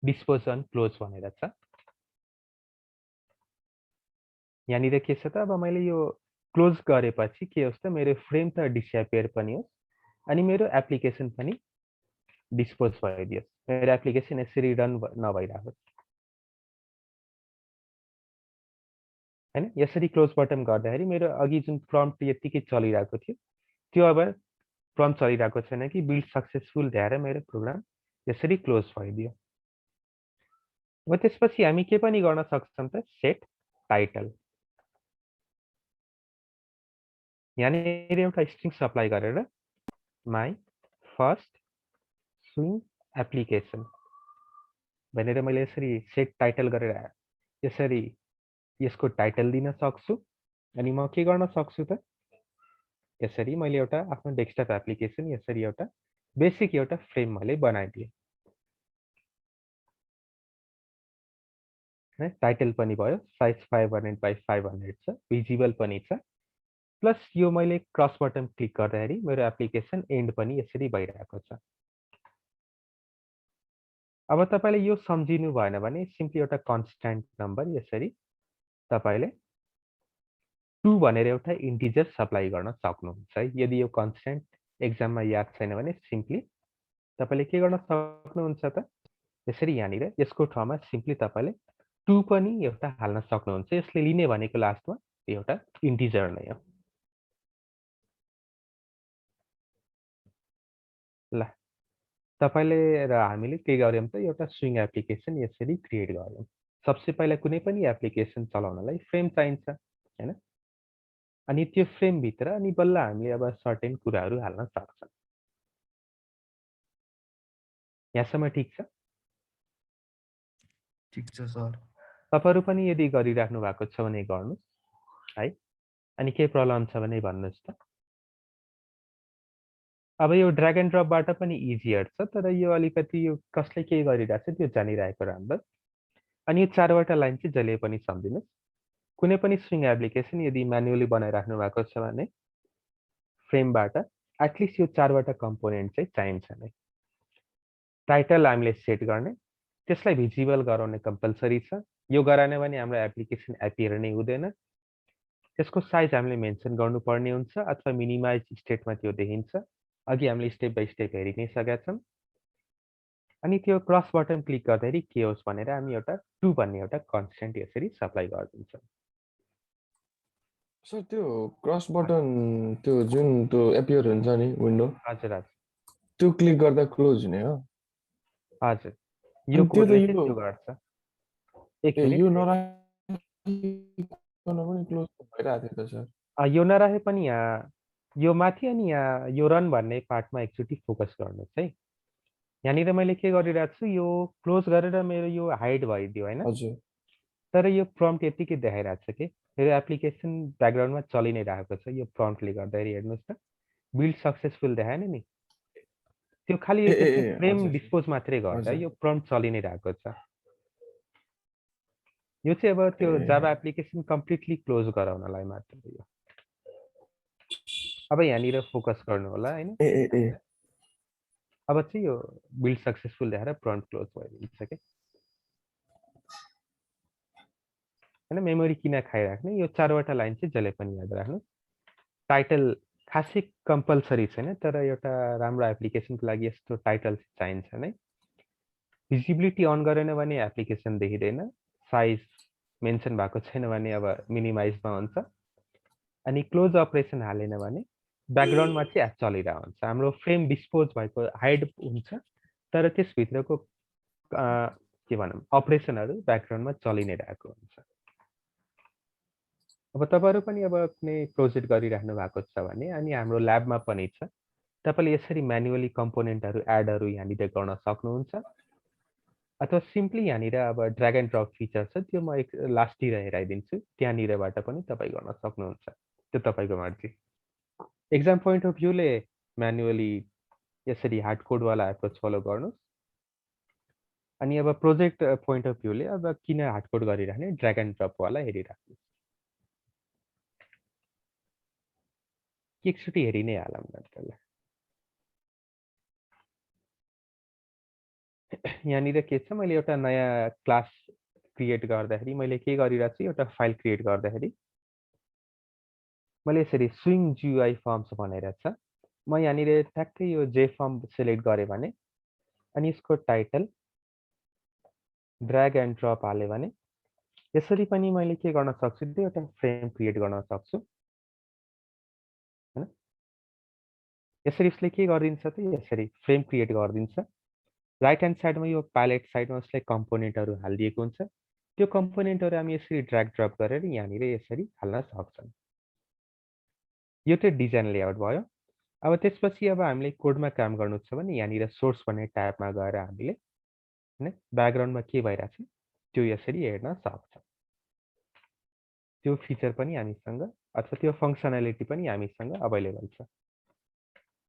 डिस्पोज अन क्लोज भनेर छ। यहाँनिर के छ त, अब मैले यो क्लोज गरेपछि के होस् त, मेरो फ्रेम त डिसएपियर पनि होस् अनि मेरो एप्लिकेसन पनि डिस्पोज भइदियोस्, मेरो एप्लिकेसन यसरी रन नभइराखोस् हैन। यसरी क्लोज बटन गर्दाखेरि मेरो अघि जुन प्रम्प्ट यतिकै चलिरहेको थियो त्यो अब प्रम्प्ट चलिरहेको छैन कि बिल्ड सक्सेसफुल देखाएर मेरो प्रोग्राम यसरी क्लोज भइदियो। अब त्यसपछि हामी के पनि गर्न सक्छौँ त, सेट टाइटल। यहाँनिर एउटा स्ट्रिङ सप्लाई गरेर माई फर्स्ट स्विङ एप्लिकेसन भनेर मैले यसरी सेट टाइटल गरेर यसरी यसको टाइटल दिन सक्छु। अनि म के गर्न सक्छु त, यसरी मैले एउटा आफ्नो डेस्कटप एप्लिकेसन यसरी एउटा बेसिक एउटा फ्रेम मैले बनाइदिएँ है। टाइटल पनि भयो, साइज 500 बाइ 500 छ, भिजिबल पनि छ, प्लस यो मैले क्रस बटन क्लिक गर्दाखेरि मेरो एप्लिकेसन एन्ड पनि यसरी भइरहेको छ। अब तपाईँले यो सम्झिनु भएन भने सिम्पली एउटा कन्स्ट्यान्ट नम्बर यसरी तपाईँले 2 भनेर एउटा इन्टिजर सप्लाई गर्न सक्नुहुन्छ है। यदि यो कन्स्ट्यान्ट एक्जाममा याद छैन भने सिम्पली तपाईँले के गर्न सक्नुहुन्छ त, यसरी यहाँनिर यसको ठाउँमा सिम्पली तपाईँले 2 पनि एउटा हाल्न सक्नुहुन्छ। यसले लिने भनेको लास्टमा एउटा इन्टिजर नै हो। तपाईँले र हामीले के गर्यौँ त एउटा स्विङ एप्लिकेसन यसरी क्रिएट गर्यौँ। सबसे पहिला कुनै पनि एप्लिकेसन चलाउनलाई फ्रेम चाहिन्छ, हैन? अनि त्यो फ्रेमभित्र अनि बल्ल हामीले अब सर्टेन कुराहरू हाल्न सक्छौँ। यहाँसम्म ठिक छ? ठिक छ सर। तपाईँहरू पनि यदि गरिराख्नु भएको छ भने गर्नुहोस्, है? अनि केही प्रब्लम छ भने भन्नुहोस् त। अब यो ड्र्याग एन्ड ड्रपबाट पनि इजियर छ, तर यो अलिकति यो कसले के गरिरहेछ त्यो जानिरहेको राम्रो। अनि यो 4 वटा लाइन चाहिँ जहिले पनि सम्झिनुहोस्। कुनै पनि स्विङ एप्लिकेसन यदि म्यानुअली बनाइराख्नु भएको छ भने फ्रेमबाट एटलिस्ट यो 4 वटा कम्पोनेन्ट चाहिँ चाहिन्छ नै। टाइटल हामीले सेट गर्ने, त्यसलाई भिजिबल गराउने कम्पल्सरी छ। यो गराएन भने हाम्रो एप्लिकेसन एपियर नै हुँदैन। त्यसको साइज हामीले मेन्सन गर्नुपर्ने हुन्छ अथवा मिनिमाइज स्टेटमा त्यो देखिन्छ। अघि हामीले स्टेप बाई स्टेप हेरि नै सकेका छौँ। अनि त्यो क्रस बटन क्लिक गर्दाखेरि के होस् भनेर हामी एउटा टु भन्ने एउटा कन्स्टेन्ट यसरी सप्लाई गरिदिन्छौँ। सर त्यो क्रस बटन त्यो जुन त्यो एपियर हुन्छ नि विन्डो, हजुर हजुर त्यो क्लिक गर्दा क्लोज हुने हो? हजुर यो अनि त्यो त कोडले चाहिँ यो त्यो गर्छ। एक ए मिनट यो नराखिकन पनि क्लोज भइरहेको थियो त सर। यो नरहे पनि यहाँ यो माथि अनि यहाँ यो रन भन्ने पार्टमा एकचोटि फोकस गर्नुहोस् है। यहाँनिर मैले के गरिरहेको छु यो क्लोज गरेर मेरो यो हाइड भइदियो होइन, हजुर। तर यो प्रम्प्ट यतिकै देखाइरहेको छ कि मेरो एप्लिकेसन ब्याकग्राउन्डमा चलि नै रहेको छ। यो प्रम्प्टले गर्दाखेरि हेर्नुहोस् त बिल्ड सक्सेसफुल देखाएन नि, त्यो खालि ए ए त्यसले ए फ्रेम हजुर डिस्पोज मात्रै गर्छ, हजुर। यो प्रम्प्ट चलि नै रहेको छ। यो चाहिँ अब त्यो जाभा ए एप्लिकेसन कम्प्लिटली क्लोज गराउनलाई मात्र हो। अब यहाँनिर फोकस गर्नु होला होइन। ए ए ए अब चाहिँ यो बिल्ड सक्सेसफुल देखाएर प्रम्प्ट क्लोज भइदिन्छ कि होइन। मेमोरी किन खाइराख्ने, यो 4 वटा लाइन चाहिँ जसले पनि याद राख्नु। टाइटल खासै कम्पल्सरी छैन, तर एउटा राम्रो एप्लिकेसनको लागि यस्तो टाइटल चाहिन्छ नै। भिजिबिलिटी अन गरेन भने एप्लिकेसन देखिँदैन, साइज मेन्सन भएको छैन भने अब मिनिमाइजमा हुन्छ, अनि क्लोज अपरेसन हालेन भने ब्याकग्राउन्डमा चाहिँ एप चलिरहेको हुन्छ। हाम्रो फ्रेम डिस्पोज भएको हाइड हुन्छ, तर त्यसभित्रको के भनौँ अपरेसनहरू ब्याकग्राउन्डमा चलि नै रहेको हुन्छ। अब तपाईँहरू पनि अब कुनै प्रोजेक्ट गरिराख्नु भएको छ भने अनि हाम्रो ल्याबमा पनि छ, तपाईँले यसरी म्यानुअली कम्पोनेन्टहरू एडहरू यहाँनिर गर्न सक्नुहुन्छ, अथवा सिम्पली यहाँनिर अब ड्र्याग एन्ड ड्रप फिचर छ त्यो म एक लास्टतिर हेराइदिन्छु, त्यहाँनिरबाट पनि तपाईँ गर्न सक्नुहुन्छ। त्यो तपाईँको मर्जी। एक्जाम पोइन्ट अफ भ्यूले म्यानुअली यसरी हार्ड कोडवाला एप्रोच फलो गर्नुहोस्। अनि अब प्रोजेक्ट पोइन्ट अफ भ्यूले अब किन हार्ड कोड गरिराख्ने, ड्र्याग एन्ड ड्रपवाला हेरिराख्नुहोस्। एकचोटि हेरि नै हालौँ न त्यसलाई। यहाँनिर के छ, मैले एउटा नयाँ क्लास क्रिएट गर्दाखेरि मैले के गरिरहेको छु, एउटा फाइल क्रिएट गर्दाखेरि मैले यसरी स्विङ GUI फर्म्स भनेर छ। म यहाँनिर ठ्याक्कै यो जे फर्म सेलेक्ट गरेँ भने अनि यसको टाइटल ड्र्याग एन्ड ड्रप हालेँ भने यसरी पनि मैले के गर्न सक्छु त एउटा फ्रेम क्रिएट गर्न सक्छु हैन। यसरी यसले के गरिदिन्छ त यसरी फ्रेम क्रिएट गरिदिन्छ। राइट ह्यान्ड साइडमा यो प्यालेट साइडमा उसले कम्पोनेन्टहरू हालिदिएको हुन्छ। त्यो कम्पोनेन्टहरू हामी यसरी ड्र्याग ड्रप गरेर यहाँनिर यसरी हाल्न सक्छौँ। यो चाहिँ डिजाइन लेआउट भयो। अब त्यसपछि अब हामीले कोडमा काम गर्नु छ भने यहाँनिर सोर्स भन्ने ट्याबमा गएर हामीले हैन ब्याकग्राउन्डमा के भइरहेछ त्यो यसरी हेर्न सक्छौँ। त्यो फिचर पनि हामीसँग अथवा त्यो फङ्सनालिटी पनि हामीसँग अभाइलेबल छ।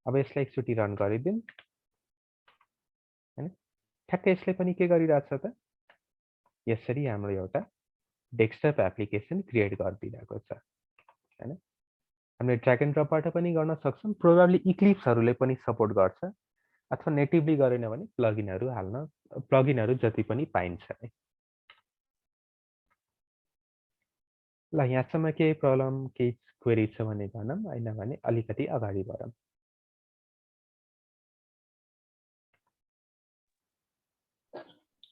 अब यसलाई एकचोटि रन गरिदिउँ हैन। ठ्याक्कै यसले पनि के गरिरहेछ त यसरी हाम्रो एउटा डेस्कटप एप्लिकेसन क्रिएट गरिदिरहेको छ हैन। हामीले ड्र्याग एन्ड ड्रपबाट पनि गर्न सक्छौँ। प्रोबेबली इक्लिप्सहरूले पनि सपोर्ट गर्छ, अथवा नेटिभली गरेन भने प्लगिनहरू जति पनि पाइन्छ है। ल यहाँसम्म केही प्रब्लम केही क्वेरी छ भने भनौँ, होइन भने अलिकति अगाडि बढौँ।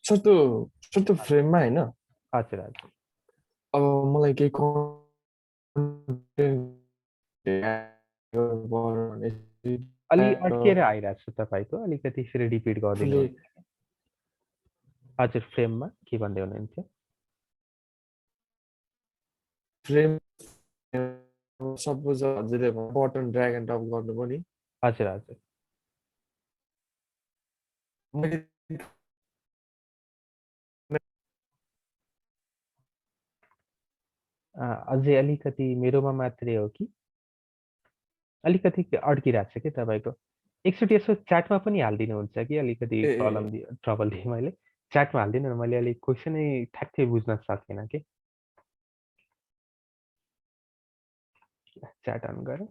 सर त्यो फ्रेममा होइन, हजुर हजुर अब मलाई केही कन्टेन्ट अलि अड्किएर आइरहेको छ तपाईँको, अलिकति फेरि रिपिट गरिदिनु आफूले हुन्छ। हजुर, फ्रेममा के भन्दै हुनुहुन्थ्यो? फ्रेम सपोज हजुरले बटन ड्र्याग एन्ड ड्रप गर्नुभयो नि, हजुर, हजुर। मैले अझै अलिकति मेरोमा मात्रै हो कि? अलिकति अड्किरहेको छ कि तपाईँको? एकचोटि यसो च्याटमा पनि हालिदिनुहुन्छ कि? अलिकति ए प्रब्लम दियो, ट्रबल दिएँ मैले। च्याटमा हालिदिनु न, मैले अलिक क्वेसनै ठ्याक्कै बुझ्न सकेन कि। च्याट अन गरेँ।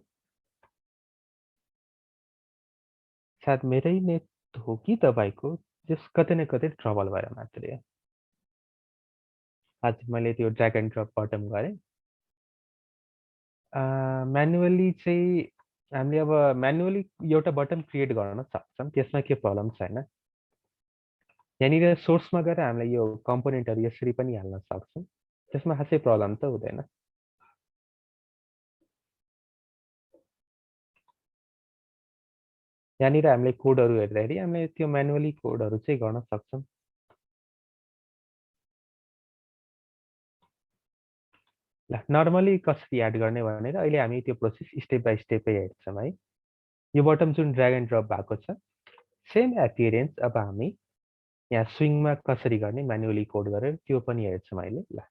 सायद मेरै नेट हो कि तपाईँको? जस कतै न कतै ट्रबल भएर मात्रै हो। हजुर, मैले त्यो ड्र्याग एन्ड ड्रप बटम गरेँ। म्यानुअली चाहिँ हामीले अब म्यानुअली एउटा बटन क्रिएट गर्न सक्छौँ, त्यसमा के प्रब्लम छैन। यहाँनिर सोर्समा गएर हामीलाई यो कम्पोनेन्टहरू यसरी पनि हाल्न सक्छौँ, त्यसमा खासै प्रब्लम त हुँदैन। यहाँनिर हामीले कोडहरू हेर्दाखेरि हामीले त्यो म्यानुअली कोडहरू चाहिँ गर्न सक्छौँ। ल, नर्मली कसरी एड गर्ने भनेर अहिले हामी त्यो प्रोसेस स्टेप बाई स्टेपै हेर्छौँ है। यो बटम जुन ड्र्याग एन्ड ड्रप भएको छ, सेम एपियरेन्स अब हामी यहाँ स्विङमा कसरी गर्ने म्यानुअली कोड गरेर त्यो पनि हेर्छौँ अहिले। ल,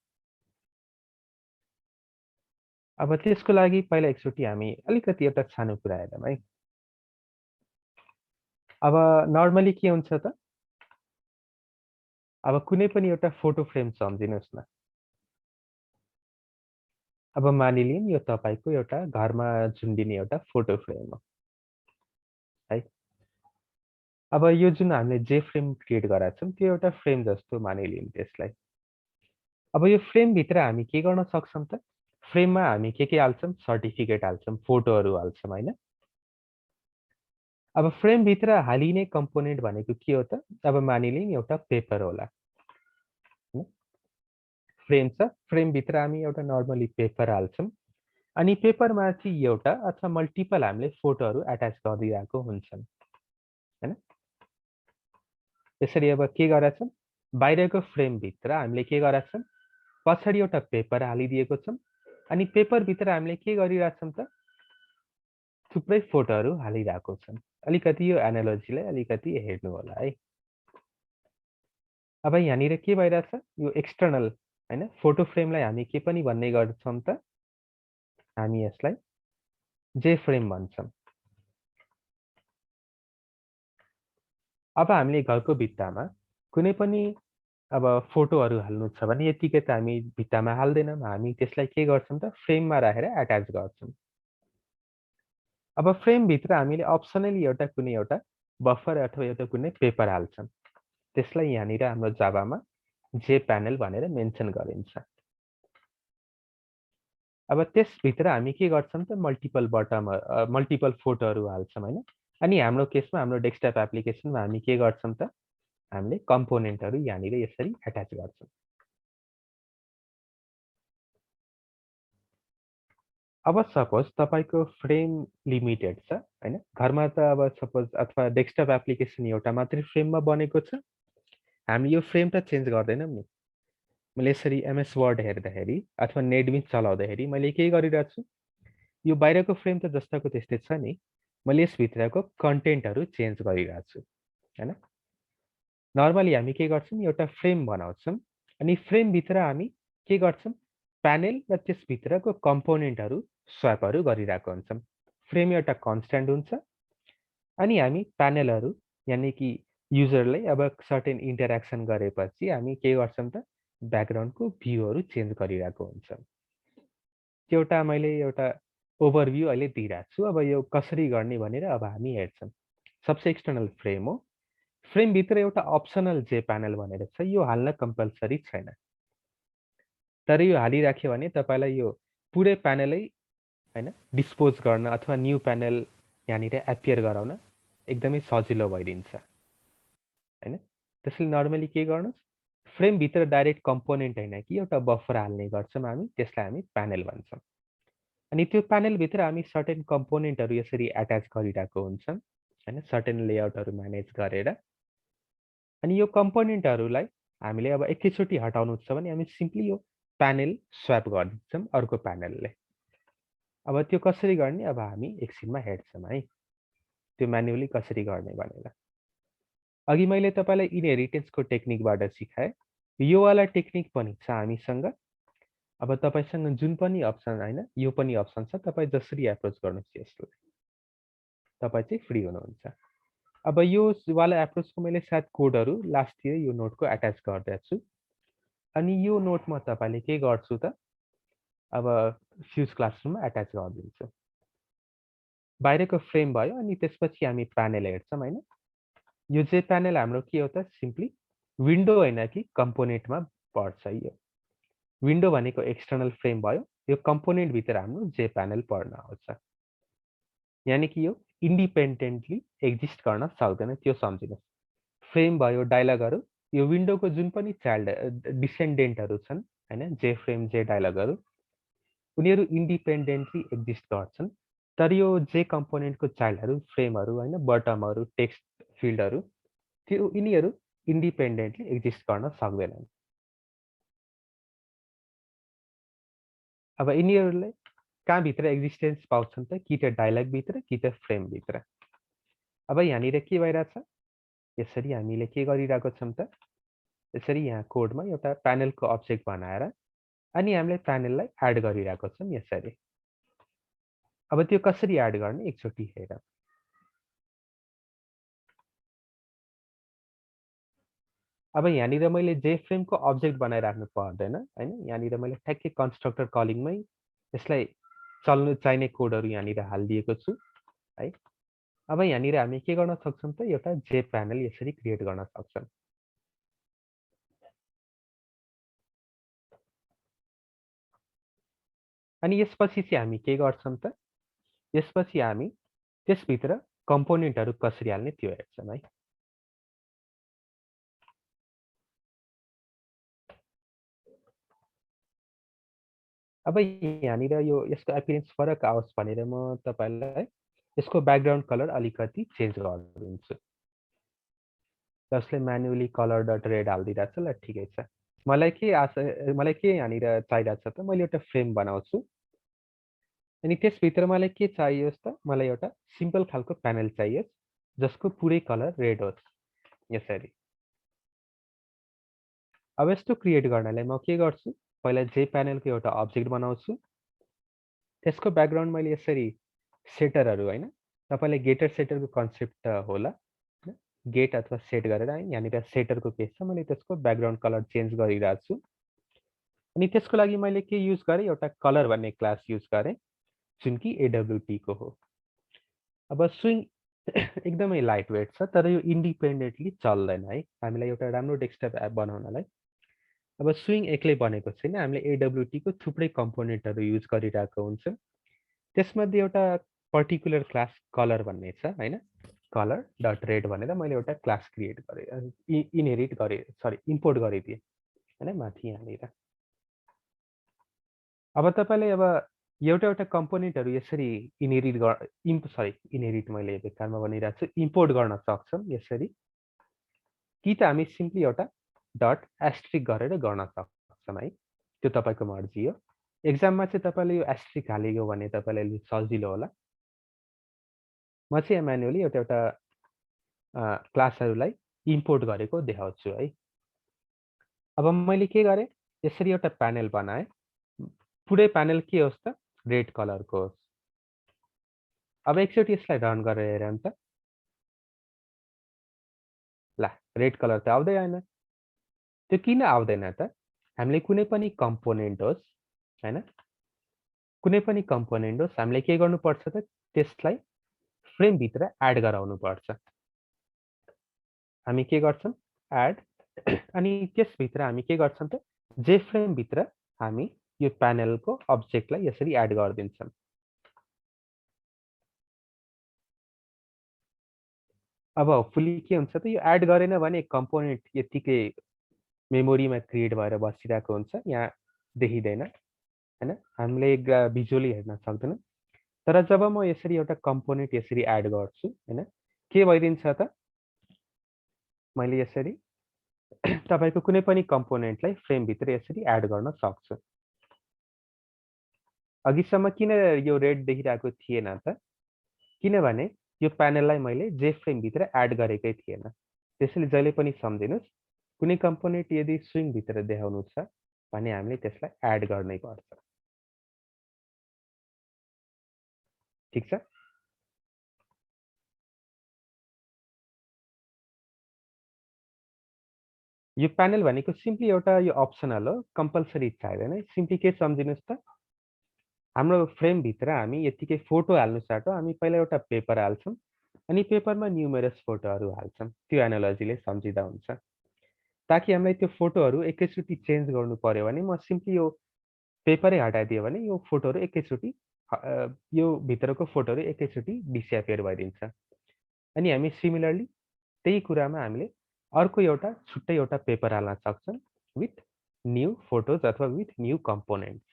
अब त्यसको लागि पहिला एकचोटि हामी अलिकति एउटा सानो कुरा हेरौँ है। अब नर्मली के हुन्छ त, अब कुनै पनि एउटा फोटो फ्रेम सम्झिनुहोस् न। अब मानिलिउँ यो तपाईँको एउटा घरमा झुन्डिने एउटा फोटो फ्रेम हो है। अब यो जुन हामीले जे फ्रेम क्रिएट गराएको छौँ त्यो एउटा फ्रेम जस्तो मानिलिउँ त्यसलाई। अब यो फ्रेमभित्र हामी के गर्न सक्छौँ त, फ्रेममा हामी के हाल्छौँ? सर्टिफिकेट हाल्छौँ, फोटोहरू हाल्छौँ होइन। अब फ्रेमभित्र हालिने कम्पोनेन्ट भनेको के हो त? अब मानिलिउँ एउटा पेपर होला, फ्रेम छ, फ्रेमभित्र हामी एउटा नर्मली पेपर हाल्छौँ, अनि पेपरमा चाहिँ एउटा अथवा मल्टिपल हामीले फोटोहरू एट्याच गरिदिरहेको हुन्छन् होइन। यसरी अब के गरेका छौँ, बाहिरको फ्रेमभित्र हामीले के गरेका छौँ, पछाडि एउटा पेपर हालिदिएको छौँ, अनि पेपरभित्र हामीले के गरिरहेछौँ त, थुप्रै फोटोहरू हालिरहेको छौँ। अलिकति यो एनालोजीलाई अलिकति हेर्नु होला है। अब यहाँनिर के भइरहेछ, यो एक्सटर्नल होइन फोटो फ्रेमलाई हामी के पनि भन्ने गर्छौँ त, हामी यसलाई जे फ्रेम भन्छौँ। अब हामीले घरको भित्तामा कुनै पनि अब फोटोहरू हाल्नु छ भने यतिकै त हामी भित्तामा हाल्दैनौँ, हामी त्यसलाई के गर्छौँ त, फ्रेममा राखेर एट्याच गर्छौँ। अब फ्रेमभित्र हामीले अप्सनली एउटा कुनै एउटा बफर अथवा एउटा कुनै पेपर हाल्छौँ, त्यसलाई यहाँनिर हाम्रो जाभामा जे प्यानल भनेर मेन्सन गरिन्छ। अब त्यसभित्र हामी के गर्छौँ त, मल्टिपल फोटोहरू हाल्छौँ होइन। अनि हाम्रो केसमा हाम्रो डेस्कटप एप्लिकेसनमा हामी के गर्छौँ त, हामीले कम्पोनेन्टहरू यहाँनिर यसरी एट्याच गर्छौँ। अब सपोज तपाईँको फ्रेम लिमिटेड छ होइन, घरमा त अब सपोज अथवा डेस्कटप एप्लिकेसन एउटा मात्रै फ्रेममा बनेको छ, हामीले यो फ्रेम त चेन्ज गर्दैनौँ नि। मैले यसरी एमएस वर्ड हेर्दाखेरि अथवा नेटबिन्स चलाउँदाखेरि मैले के गरिरहेको छु, यो बाहिरको फ्रेम त जस्ताको त्यस्तै छ नि, मैले यसभित्रको कन्टेन्टहरू चेन्ज गरिरहेको छु होइन। नर्मली हामी के गर्छौँ, एउटा फ्रेम बनाउँछौँ, अनि फ्रेमभित्र हामी के गर्छौँ, प्यानल र त्यसभित्रको कम्पोनेन्टहरू स्वापहरू गरिरहेको हुन्छौँ। फ्रेम एउटा कन्स्ट्यान्ट हुन्छ, अनि हामी प्यानलहरू यानि कि युजरले अब सर्टेन इन्टरेक्सन गरेपछि हामी के गर्छौँ त, ब्याकग्राउन्डको भ्यूहरू चेन्ज गरिरहेको हुन्छौँ। त्यो एउटा मैले एउटा ओभरभ्यू अहिले दिइरहेको छु। अब यो कसरी गर्ने भनेर अब हामी हेर्छौँ। सबसे एक्सटर्नल फ्रेम हो, फ्रेमभित्र एउटा अप्सनल जे प्यानल भनेर छ, यो हाल्न कम्पलसरी छैन, तर यो हालिराख्यो भने तपाईँलाई यो पुरै प्यानलै होइन डिस्पोज गर्न अथवा न्यू प्यानल यहाँनिर एपियर गराउन एकदमै सजिलो भइदिन्छ होइन। त्यसैले नर्मली के गर्नुहोस्, फ्रेमभित्र डाइरेक्ट कम्पोनेन्ट होइन कि एउटा बफर हाल्ने गर्छौँ हामी, त्यसलाई हामी प्यानल भन्छौँ। अनि त्यो प्यानलभित्र हामी सर्टेन कम्पोनेन्टहरू यसरी एट्याच गरिरहेको हुन्छौँ हैन, सर्टेन लेआउटहरू म्यानेज गरेर। अनि यो कम्पोनेन्टहरूलाई हामीले अब एकैचोटि हटाउनु छ भने हामी सिम्पली यो प्यानल स्वैप गरिदिन्छौँ अर्को प्यानलले। अब त्यो कसरी गर्ने अब हामी एकछिनमा हेर्छौँ है, त्यो म्यानुअली कसरी गर्ने भनेर। अघि मैले तपाईँलाई इनहेरिटेन्सको टेक्निकबाट सिकाएँ, यो वाला टेक्निक पनि छ हामीसँग। अब तपाईँसँग जुन पनि अप्सन हैन, यो पनि अप्सन छ, तपाईँ जसरी एप्रोच गर्नुहोस् यसलाई, तपाईँ चाहिँ फ्री हुनुहुन्छ। अब यो वाला एप्रोचको मैले सायद कोडहरू लास्टतिर यो नोटको एट्याच गरिदिएको छु। अनि यो नोट म तपाईँले के गर्छु त, अब फ्युज क्लासरुममा एट्याच गरिदिन्छु। बाहिरको फ्रेम भयो अनि त्यसपछि हामी प्यानल हेर्छौँ हैन। यो जे प्यानल हाम्रो के हो त, सिम्पली विन्डो होइन कि कम्पोनेन्टमा पर्छ यो। विन्डो भनेको एक्सटर्नल फ्रेम भयो, यो कम्पोनेन्टभित्र हाम्रो जे प्यानल पर्न आउँछ। यानि कि यो इन्डिपेन्डेन्टली एक्जिस्ट गर्न सक्दैन, त्यो सम्झिनुहोस्। फ्रेम भयो, डायलगहरू, यो विन्डोको जुन पनि चाइल्ड डिसेन्डेन्टहरू छन् हैन, जे फ्रेम जे डायलगहरू, उनीहरू इन्डिपेन्डेन्टली एक्जिस्ट गर्छन्। तर यो जे कम्पोनेन्टको चाइल्डहरू, फ्रेमहरू हैन, बटमहरू, टेक्स्ट फिल्डहरू, त्यो यिनीहरू इन्डिपेन्डेन्टली एक्जिस्ट गर्न सक्दैनन्। अब यिनीहरूले कहाँभित्र एक्जिस्टेन्स पाउँछन् त, कि त डायलगभित्र कि त फ्रेमभित्र। अब यहाँनिर के भइरहेछ, यसरी हामीले के गरिरहेको छौँ त, यसरी यहाँ कोडमा एउटा प्यानलको अब्जेक्ट बनाएर अनि हामीले प्यानललाई एड गरिरहेको छौँ यसरी। अब त्यो कसरी एड गर्ने एकचोटि हेरौँ। अब यहाँनिर मैले जे फ्रेमको अब्जेक्ट बनाइराख्नु पर्दैन हैन, यहाँनिर मैले ठ्याक्कै कन्स्ट्रक्टर कलिङमै यसलाई चल्नु चाहिने कोडहरू यहाँनिर हालिदिएको छु है। अब यहाँनिर हामी के गर्न सक्छौँ त, एउटा जे प्यानल यसरी क्रिएट गर्न सक्छौँ। अनि यसपछि चाहिँ हामी के गर्छौँ त, यसपछि हामी त्यसभित्र कम्पोनेन्टहरू कसरी हाल्ने त्यो हेर्छौँ है। अब यहाँनिर यो यसको एपियरेन्स फरक आओस् भनेर म तपाईँलाई यसको ब्याकग्राउन्ड कलर अलिकति चेन्ज गरिदिन्छु। जसले म्यानुअली कलर डट रेड हालिदिइरहेको छ, ल ठिकै छ। मलाई के यहाँनिर चाहिरहेको छ त, मैले एउटा फ्रेम बनाउँछु अनि त्यसभित्र मलाई के चाहियोस् त, मलाई एउटा सिम्पल खालको प्यानल चाहियोस् जसको पुरै कलर रेड होस् यसरी। अब यस्तो क्रिएट गर्नलाई म के गर्छु, पहिला जे प्यानलको एउटा अब्जेक्ट बनाउँछु, त्यसको ब्याकग्राउन्ड मैले यसरी सेटरहरू हैन, तपाईँलाई गेटर सेटरको कन्सेप्ट त होला, गेट अथवा सेट गरेर यहाँनिर सेटरको केस छ, मैले त्यसको ब्याकग्राउन्ड कलर चेन्ज गरिरहेको छु। अनि त्यसको लागि मैले के युज गरेँ, एउटा कलर भन्ने क्लास युज गरेँ जुन कि AWT को हो। अब स्विङ एकदमै लाइट वेट छ, तर यो इन्डिपेन्डेन्टली चल्दैन है, हामीलाई एउटा राम्रो डेस्कटप एप बनाउनलाई। अब स्विङ एक्लै बनेको छैन, हामीले AWT को थुप्रै कम्पोनेन्टहरू युज गरिरहेको हुन्छ। त्यसमध्ये एउटा पर्टिकुलर क्लास कलर भन्ने छ हैन, कलर डट रेड भनेर मैले एउटा क्लास क्रिएट गरेँ, इनहेरिट गरेँ, सरी इम्पोर्ट गरिदिएँ हैन माथि यहाँनिर। अब तपाईँले अब एउटा एउटा कम्पोनेन्टहरू यसरी इनहेरिट मैले बेकारमा भनिरहेको छु, इम्पोर्ट गर्न सक्छौँ यसरी, कि त हामी सिम्पली एउटा डट एस्ट्रिक गरेर गर्न सक्छौँ है, त्यो तपाईँको मर्जी हो। एक्जाममा चाहिँ तपाईँले यो एस्ट्रिक हालेको भने तपाईँलाई सजिलो होला। म चाहिँ म्यानुअली एउटा एउटा क्लासहरूलाई इम्पोर्ट गरेको देखाउँछु है। अब मैले के गरेँ, यसरी एउटा प्यानल बनाएँ, पुरै प्यानल के होस् त, रेड कलरको होस्। अब एकचोटि यसलाई रन गरेर हेरौँ त, ल रेड कलर त आउँदै आएन। त्यो किन आउँदैन त, हामीले कुनै पनि कम्पोनेन्ट होस् हैन, कुनै पनि कम्पोनेन्ट होस्, हामीले के गर्नुपर्छ त, त्यसलाई फ्रेमभित्र एड गराउनुपर्छ। हामी के गर्छौँ, एड अनि त्यसभित्र हामी के गर्छौँ त, जे फ्रेमभित्र हामी यो प्यानलको अब्जेक्टलाई यसरी एड गरिदिन्छौँ। अब होपफुली के हुन्छ त, यो एड गरेन भने कम्पोनेन्ट यतिकै मेमोरीमा क्रिएट भएर बसिरहेको हुन्छ, यहाँ देखिँदैन। हैन हामीले भिजुअली हेर्न सक्दैनौँ। तर जब म यसरी एउटा कम्पोनेन्ट यसरी एड गर्छु हैन के भइदिन्छ त मैले यसरी तपाईको कुनै पनि कम्पोनेन्टलाई फ्रेम भित्र यसरी एड गर्न सक्छु। अघिसम्म किन यो रेड देखिरहेको थिएन त किनभने यो प्यानललाई मैले जेफ्रेम भित्र एड गरेकै थिएन। त्यसैले जहिले पनि सम्झिनुस् कुनै कम्पोनेन्ट यदि स्विङ भित्र देखाउनु छ भने हामीले त्यसलाई एड गर्नै पर्छ। ठीक छ? यो प्यानल भनेको सिम्पली एउटा यो अप्सनल हो, कम्पल्सरी चाहिँदैन है। सिम्पली के सम्झिनुस् त हाम्रो फ्रेम भित्र हामी यतिकै फोटो हाल्नु साटो हामी पहिला एउटा पेपर हाल्छौँ अनि पेपरमा न्युमेरस फोटोहरू हाल्छौँ। त्यो एनालोजीले सम्झिँदा हुन्छ। ताकि हामीलाई त्यो फोटोहरू एकैचोटि चेन्ज गर्नु पर्यो भने म सिम्पली यो पेपरै हटाइदियो भने यो फोटोहरू एकैचोटि यो भित्रको फोटोहरू एकैचोटि डिसएपियर भइदिन्छ। अनि हामी सिमिलरली त्यही कुरामा हामीले अर्को एउटा छुट्टै एउटा पेपर हाल्न सक्छौँ विथ न्यू फोटोज अथवा विथ न्यू कम्पोनेन्ट्स।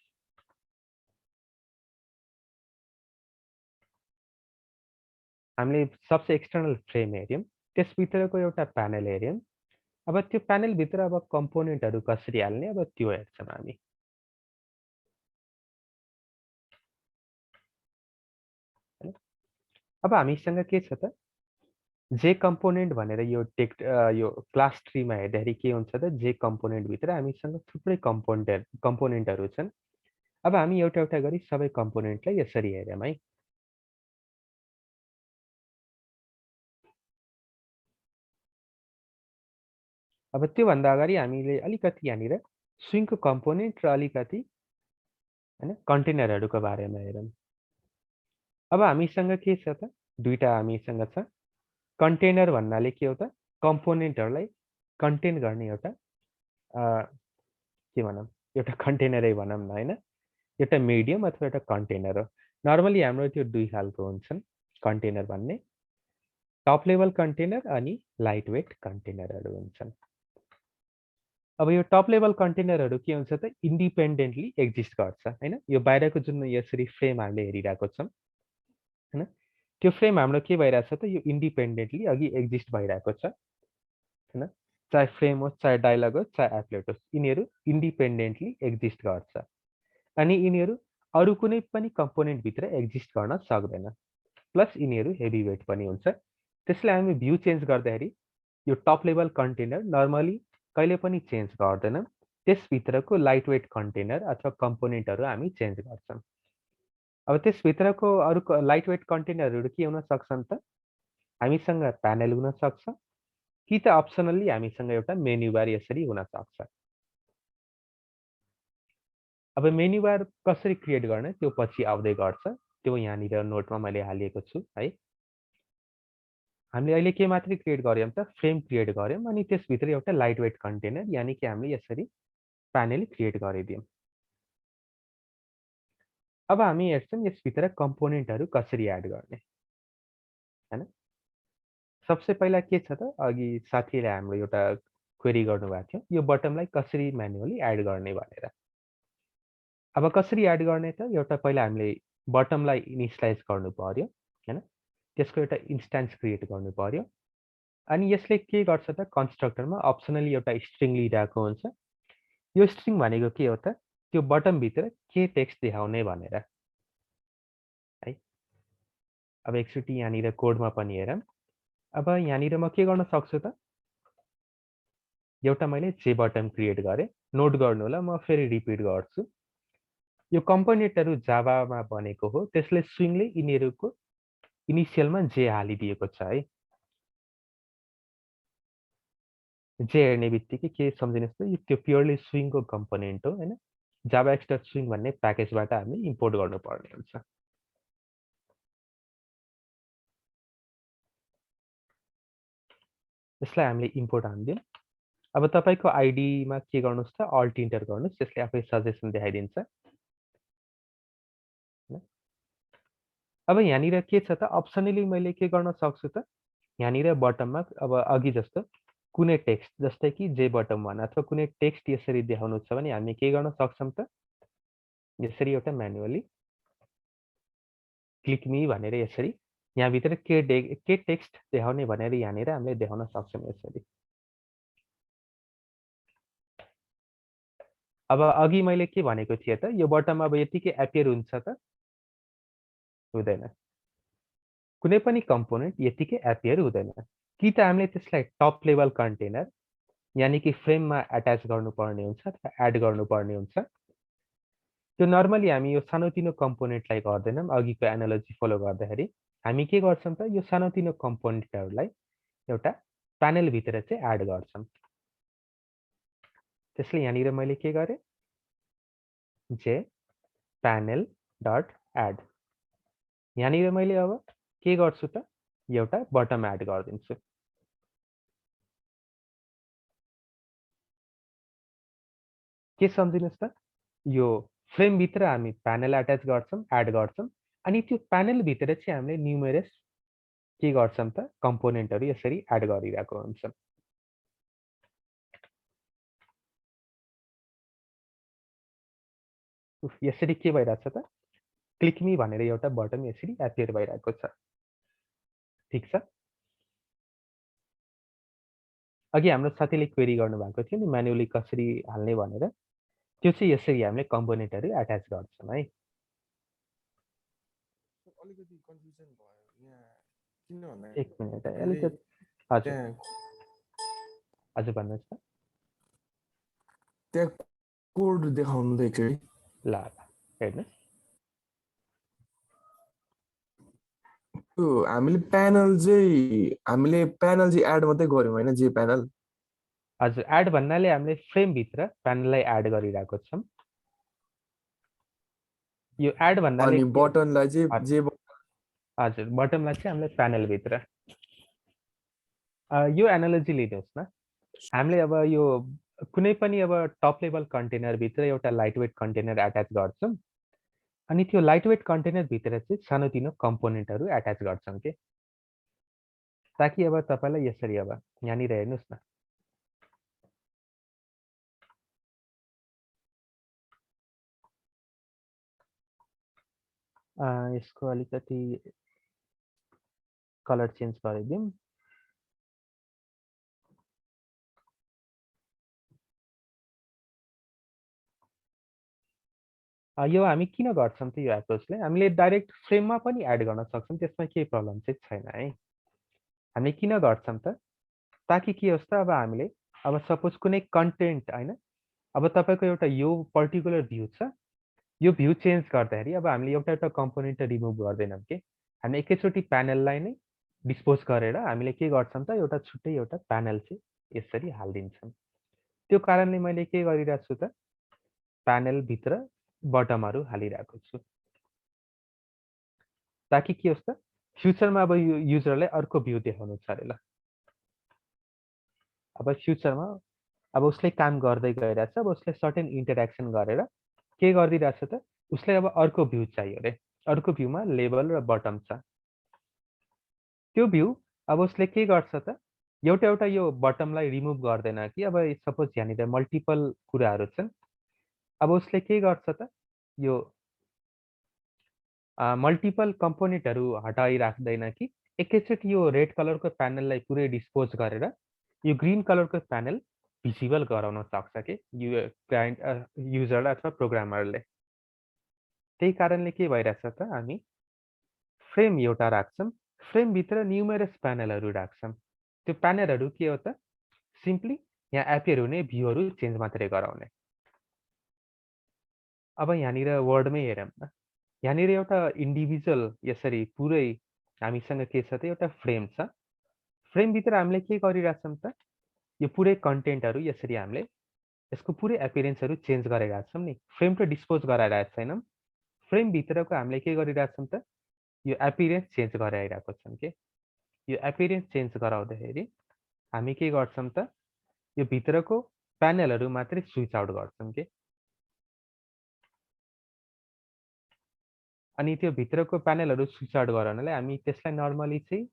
हामीले सबसे एक्सटर्नल फ्रेम हेऱ्यौँ, त्यसभित्रको एउटा प्यानल हेऱ्यौँ। अब त्यो प्यानलभित्र अब कम्पोनेन्टहरू कसरी हाल्ने अब त्यो हेर्छौँ हामी। अब हामीसँग के छ त जे कम्पोनेन्ट भनेर यो यो क्लास ट्रीमा हेर्दाखेरि के हुन्छ त जे कम्पोनेन्टभित्र हामीसँग थुप्रै कम्पोनेन्टहरू छन्। अब हामी एउटा एउटा गरी सबै कम्पोनेन्टलाई यसरी हेर्यौँ है। अब त्योभन्दा अगाडि हामीले अलिकति यहाँनिर स्विङको कम्पोनेन्ट र अलिकति हैन कन्टेनरहरूको बारेमा हेरौँ। अब हामीसँग के छ त दुईटा हामीसँग छ। कन्टेनर भन्नाले के हो त कम्पोनेन्टहरूलाई कन्टेन गर्ने एउटा के भनौँ एउटा कन्टेनरै भनौँ न हैन। एउटा मिडियम अथवा एउटा कन्टेनर हो। नर्मली हाम्रो त्यो दुई खालको हुन्छन् कन्टेनर भन्ने। टप लेभल कन्टेनर अनि लाइट वेट कन्टेनरहरू हुन्छन्। अब यो टप लेभल कन्टेनरहरू के हुन्छ त इन्डिपेन्डेन्टली एक्जिस्ट गर्छ हैन। यो बाहिरको जुन यसरी फ्रेम हामीले हेरिरहेको छौँ हैन त्यो फ्रेम हाम्रो के भइरहेछ त यो इन्डिपेन्डेन्टली अघि एक्जिस्ट भइरहेको छ हैन। चाहे फ्रेम होस्, चाहे डायलग होस्, चाहे एप्लेट होस्, यिनीहरू इन्डिपेन्डेन्टली एक्जिस्ट गर्छ। अनि यिनीहरू अरू कुनै पनि कम्पोनेन्टभित्र एक्जिस्ट गर्न सक्दैन। प्लस यिनीहरू हेभी वेट पनि हुन्छ। त्यसलाई हामी भ्यू चेन्ज गर्दाखेरि यो टप लेभल कन्टेनर नर्मली कहिले पनि चेन्ज गर्दैनौँ। त्यसभित्रको लाइट वेट कन्टेनर अथवा कम्पोनेन्टहरू हामी चेन्ज गर्छौँ। अब त्यसभित्रको अरू लाइट वेट कन्टेनरहरू के हुन सक्छन् त हामीसँग प्यानल हुन सक्छ कि त अप्सनल्ली हामीसँग एउटा मेन्यु बार यसरी हुन सक्छ। अब मेन्यु बार कसरी क्रिएट गर्ने त्यो पछि आउँदै गर्छ। त्यो यहाँनिर नोटमा मैले हालिएको छु है। हामीले अहिले के मात्रै क्रिएट गर्यौँ त फ्रेम क्रिएट गर्यौँ अनि त्यसभित्र एउटा लाइट वेट कन्टेनर यानि कि हामीले यसरी प्यानल क्रिएट गरिदियौँ। अब हामी हेर्छौँ यसभित्र कम्पोनेन्टहरू कसरी एड गर्ने हैन। सबसे पहिला के छ त अघि साथीले हाम्रो एउटा क्वेरी गर्नुभएको थियो यो बटमलाई कसरी म्यानुअली एड गर्ने भनेर। अब कसरी एड गर्ने त एउटा पहिला हामीले बटमलाई इनिसियलाइज गर्नु पर्यो हैन। त्यसको एउटा इन्स्टान्स क्रिएट गर्नु पर्यो। अनि यसले के गर्छ त कन्स्ट्रक्टरमा अप्सनली एउटा स्ट्रिङ लिइरहेको हुन्छ। यो स्ट्रिङ भनेको के हो त त्यो बटमभित्र के टेक्स्ट देखाउने भनेर है। अब एकचोटि यहाँनिर कोडमा पनि हेरौँ। अब यहाँनिर म के गर्न सक्छु त एउटा मैले जे बटम क्रिएट गरेँ। नोट गर्नु होला म फेरि रिपिट गर्छु। यो कम्पोनेन्टहरू जाभामा बनेको हो। त्यसले स्विङले यिनीहरूको इनिसियलमा जे हालिदिएको छ है। जे हेर्ने बित्तिकै के सम्झिनुहोस् त यो त्यो प्योरली स्विङको कम्पोनेन्ट हो हैन। जाभा एक्स्ट्रा स्विङ भन्ने प्याकेजबाट हामीले इम्पोर्ट गर्नुपर्ने हुन्छ। यसलाई हामीले इम्पोर्ट हानिदियौँ। अब तपाईँको आइडीमा के गर्नुहोस् त अल्ट इन्टर गर्नुहोस्। त्यसले आफै सजेसन देखाइदिन्छ। अब यहाँनिर के छ त अप्सनली मैले के गर्न सक्छु त यहाँनिर बटममा अब अघि जस्तो कुनै टेक्स्ट जस्तै कि जे बटम 1 अथवा कुनै टेक्स्ट यसरी देखाउनु छ भने हामी के गर्न सक्छौँ त यसरी एउटा म्यानुअली क्लिक मी भनेर यसरी यहाँभित्र के टेक्स्ट देखाउने भनेर यहाँनिर हामीले देखाउन सक्छौँ यसरी। अब अघि मैले के भनेको थिएँ त यो बटम अब यतिकै एपियर हुन्छ त हुँदैन। कुनै पनि कम्पोनेन्ट यतिकै एपियर हुँदैन। कि त हामीले त्यसलाई टप लेभल कन्टेनर यानि कि फ्रेममा एट्याच गर्नुपर्ने हुन्छ अथवा एड गर्नुपर्ने हुन्छ। त्यो नर्मली हामी यो सानोतिनो कम्पोनेन्टलाई गर्दैनौँ। अघिको एनालोजी फलो गर्दाखेरि हामी के गर्छौँ त यो सानोतिनो कम्पोनेन्टहरूलाई एउटा प्यानलभित्र चाहिँ एड गर्छौँ। त्यसले यहाँनिर मैले के गरेँ जे प्यानल डट एड यहाँनिर मैले अब के गर्छु त एउटा बटम एड गरिदिन्छु। के सम्झिनुहोस् त यो फ्रेमभित्र हामी प्यानल एट्याच गर्छौँ एड गर्छौँ अनि त्यो प्यानलभित्र चाहिँ हामीले न्युमेरस के गर्छौँ त कम्पोनेन्टहरू यसरी एड गरिरहेको हुन्छौँ। यसरी के भइरहेछ त क्लिक मी भनेर एउटा बटन यसरी एपियर भइरहेको छ। ठिक छ। अघि हाम्रो साथीले क्वेरी गर्नुभएको थियो नि म्यानुअली कसरी हाल्ने भनेर त्यो चाहिँ यसरी हामीले कम्पोनेन्टहरू एट्याच गर्छौँ है। अलिकति कन्फ्युजन भयो यहाँ किन भन्दा एक मिनट है तपाईँले अलिकति हजुर त्यहाँ हजुर भन्नुहोस् त। त्यहाँ कोड देखाउनु त एकचोटि ल ल हेर्नुहोस् त्यो हामीले प्यानल चाहिँ एड मात्रै गऱ्यौँ होइन जे प्यानल। हजुर एड भन्नाले हामीले फ्रेमभित्र प्यानललाई एड गरिरहेको छौँ। यो एड भन्नाले अनि बटनलाई चाहिँ जे हजुर बटमलाई चाहिँ हामीले प्यानलभित्र यो एनालोजी लिनुहोस् न। हामीले अब यो कुनै पनि अब टप लेभल कन्टेनरभित्र एउटा लाइट वेट कन्टेनर एट्याच गर्छौँ अनि त्यो लाइट वेट कन्टेनरभित्र चाहिँ सानोतिनो कम्पोनेन्टहरू एट्याच गर्छौँ के ताकि अब तपाईँलाई यसरी अब यहाँनिर हेर्नुहोस् न यसको अलिकति कलर चेन्ज गरिदिउँ। यो हामी किन गर्छौँ त यो एप्रोचले हामीले डाइरेक्ट फ्रेममा पनि एड गर्न सक्छौँ त्यसमा केही प्रब्लम चाहिँ छैन है। हामीले किन गर्छौँ त ताकि के होस् त अब हामीले अब सपोज कुनै कन्टेन्ट होइन अब तपाईँको एउटा यो पर्टिकुलर भ्यू छ यो भ्यू चेन्ज गर्दाखेरि अब हामीले एउटा एउटा कम्पोनेन्ट रिमुभ गर्दैनौँ कि हामी एकैचोटि प्यानललाई नै डिस्पोज गरेर हामीले के गर्छौँ त एउटा छुट्टै एउटा प्यानल चाहिँ यसरी हालिदिन्छौँ। त्यो कारणले मैले के गरिरहेको छु त प्यानलभित्र बटमहरू हालिरहेको छु ताकि के होस् त फ्युचरमा अब युजरलाई अर्को भ्यू देखाउनु छ अरे ल। अब फ्युचरमा अब उसले काम गर्दै गइरहेछ अब उसले सर्टेन इन्टरेक्सन गरेर के गरिदिइरहेछ त उसले अब अर्को भ्यू चाहियो अरे अर्को भ्यूमा लेबल र बटम छ। त्यो भ्यू अब उसले के गर्छ त एउटा एउटा यो बटमलाई रिमुभ गर्दैन कि अब सपोज यहाँनिर मल्टिपल कुराहरू छन् अब उसले के गर्छ त यो मल्टिपल कम्पोनेन्टहरू हटाइराख्दैन कि एकैचोटि यो रेड कलरको प्यानललाई पुरै डिस्पोज गरेर यो ग्रिन कलरको प्यानल भिजिबल गराउन सक्छ कि युजरलाई अथवा प्रोग्रामरले। त्यही कारणले के भइरहेछ त हामी फ्रेम एउटा राख्छौँ फ्रेमभित्र न्युमेरस प्यानलहरू राख्छौँ। त्यो प्यानलहरू के हो त सिम्पली यहाँ एपियर हुने भ्यूहरू चेन्ज मात्रै गराउने। अब यहाँनिर वर्डमै हेरौँ न यहाँनिर एउटा इन्डिभिजुअल यसरी पुरै हामीसँग के छ त एउटा फ्रेम छ। फ्रेमभित्र हामीले के गरिरहेछौँ त यो पुरै कन्टेन्टहरू यसरी हामीले यसको पुरै एपिरेन्सहरू चेन्ज गरिरहेको छौँ नि फ्रेम त डिस्पोज गराइरहेको छैनौँ। फ्रेमभित्रको हामीले के गरिरहेछौँ त यो एपिरेन्स चेन्ज गराइरहेको छौँ कि यो एपिरेन्स चेन्ज गराउँदाखेरि हामी के गर्छौँ त यो भित्रको प्यानलहरू मात्रै स्विच आउट गर्छौँ कि अनि त्यो भित्रको प्यानलहरू स्विच आउट गराउनलाई हामी त्यसलाई नर्मली चाहिँ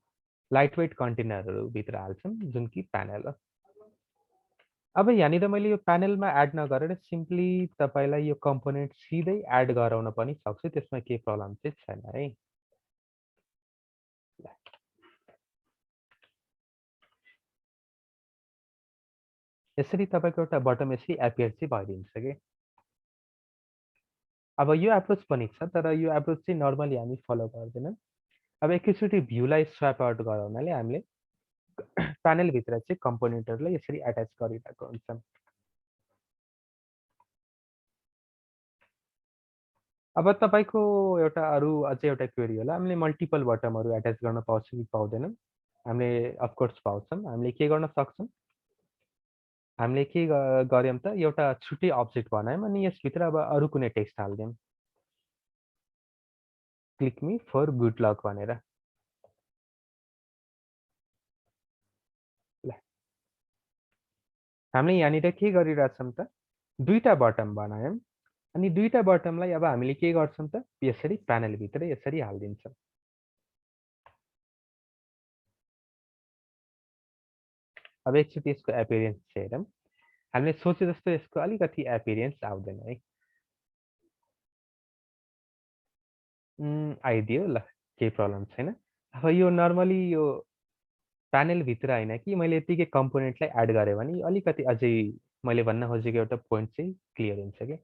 लाइट वेट कन्टेनरहरू भित्र हाल्छौँ जुन कि प्यानल हो। अब यहाँनिर मैले यो प्यानलमा एड नगरेर सिम्पली तपाईँलाई यो कम्पोनेन्ट सिधै एड गराउन पनि सक्छु, त्यसमा केही प्रब्लम चाहिँ छैन है। यसरी तपाईँको एउटा बटम यसरी एपियर चाहिँ भइदिन्छ कि। अब यो एप्रोच पनि छ, तर यो एप्रोच चाहिँ नर्मली हामी फलो गर्दैनौँ। अब एकैचोटि भ्यूलाई स्वाप आउट गराउनाले हामीले प्यानलभित्र चाहिँ कम्पोनेन्टहरूलाई यसरी एट्याच गरिरहेको हुन्छौँ। अब तपाईँको एउटा अरू अझै एउटा क्वेरी होला, हामीले मल्टिपल बटमहरू एट्याच गर्न पाउँछौँ कि पाउँदैनौँ? हामीले अफकोर्स पाउँछौँ। हामीले के गर्न सक्छौँ? हामीले के गर्यौँ त, एउटा छुट्टै अब्जेक्ट बनायौँ अनि यसभित्र अब अरू कुनै टेक्स्ट हालिदियौँ। Click me for good luck भनेर। ल हामीले यहाँनिर के गरिरहेछौँ त, दुईटा बटम बनायौँ अनि दुईटा बटमलाई अब हामीले के गर्छौँ त, यसरी प्यानलभित्र यसरी हालिदिन्छौँ। अब एकचोटि यसको एपियरेन्स हेरौँ। हामीले सोचे जस्तो यसको अलिकति एपियरेन्स आउँदैन है। आइदियो ल, केही प्रब्लम छैन। अब यो नर्मली यो प्यानलभित्र होइन कि मैले यतिकै कम्पोनेन्टलाई एड गरेँ भने अलिकति अझै मैले भन्न खोजेको एउटा पोइन्ट चाहिँ क्लियर हुन्छ कि।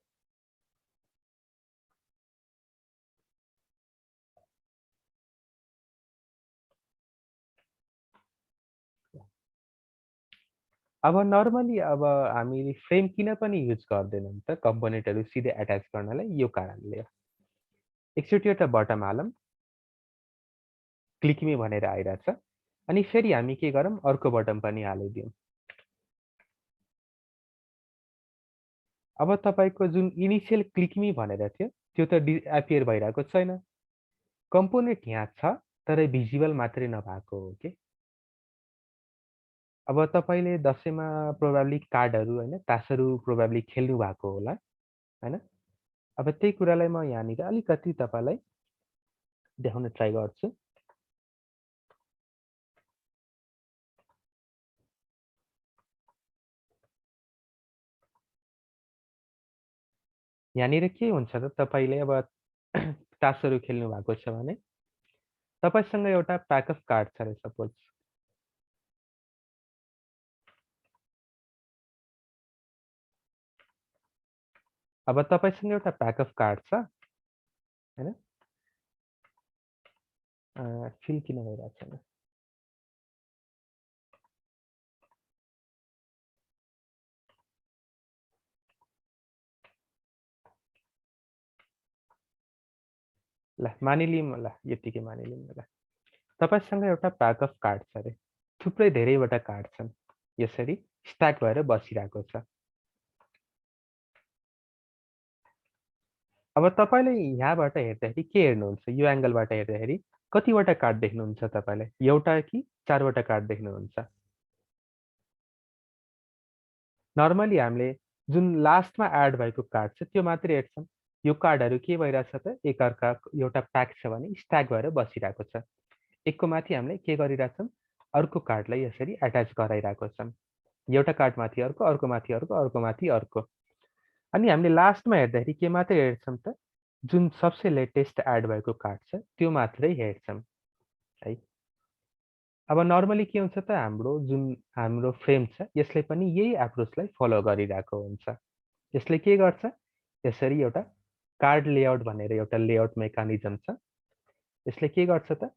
अब नर्मली अब हामी फ्रेम किन पनि युज गर्दैनौँ त कम्पोनेन्टहरू सिधै एट्याच गर्नलाई, यो कारणले। एकचोटि एउटा बटम हालौँ, क्लिक मी भनेर आइरहेछ अनि फेरि हामी के गरौँ, अर्को बटम पनि हालिदिउँ। अब तपाईँको जुन इनिसियल क्लिक मी भनेर थियो त्यो त एपियर भइरहेको छैन। कम्पोनेन्ट यहाँ छ तर भिजिबल मात्रै नभएको हो कि। अब तपाईँले दसैँमा प्रोबाब्ली कार्डहरू होइन, तासहरू प्रोबाब्ली खेल्नु भएको होला होइन। अब त्यही कुरालाई म यहाँनिर अलिकति तपाईँलाई देखाउन ट्राई गर्छु। यहाँनिर के हुन्छ त, तपाईँले अब तासहरू खेल्नु भएको छ भने तपाईँसँग एउटा प्याक अफ कार्ड छ अरे सपोज। अब तपाईँसँग एउटा प्याक अफ कार्ड छ होइन। फिल किन भइरहेको छैन? ल मानिलिउँ, ल यतिकै मानिलिउँ ल। तपाईँसँग एउटा प्याक अफ कार्ड छ अरे, थुप्रै धेरैवटा कार्ड छन्, यसरी स्ट्याक भएर बसिरहेको छ। अब तपाईँले यहाँबाट हेर्दाखेरि के हेर्नुहुन्छ, यो एङ्गलबाट हेर्दाखेरि कतिवटा कार्ड देख्नुहुन्छ तपाईँले? एउटा कि चारवटा कार्ड देख्नुहुन्छ? नर्मली हामीले जुन लास्टमा एड भएको कार्ड छ त्यो मात्रै हेर्छौँ। यो कार्डहरू के भइरहेछ त, एकअर्का एउटा प्याक छ भने स्ट्याक भएर बसिरहेको छ। एकको माथि हामीले के गरिरहेछौँ, अर्को कार्डलाई यसरी एट्याच गराइरहेको छौँ। एउटा कार्डमाथि अर्को, अर्कोमाथि अर्को, अर्कोमाथि अर्को। अनि हामीले लास्टमा हेर्दाखेरि के मात्रै हेर्छौँ त, जुन सबसे लेटेस्ट एड भएको कार्ड छ त्यो मात्रै हेर्छौँ है। अब नर्मली के हुन्छ त, हाम्रो जुन हाम्रो फ्रेम छ यसले पनि यही एप्रोचलाई फलो गरिरहेको हुन्छ। यसले के गर्छ, यसरी एउटा कार्ड लेआउट भनेर एउटा लेआउट मेकानिजम छ। यसले के गर्छ त,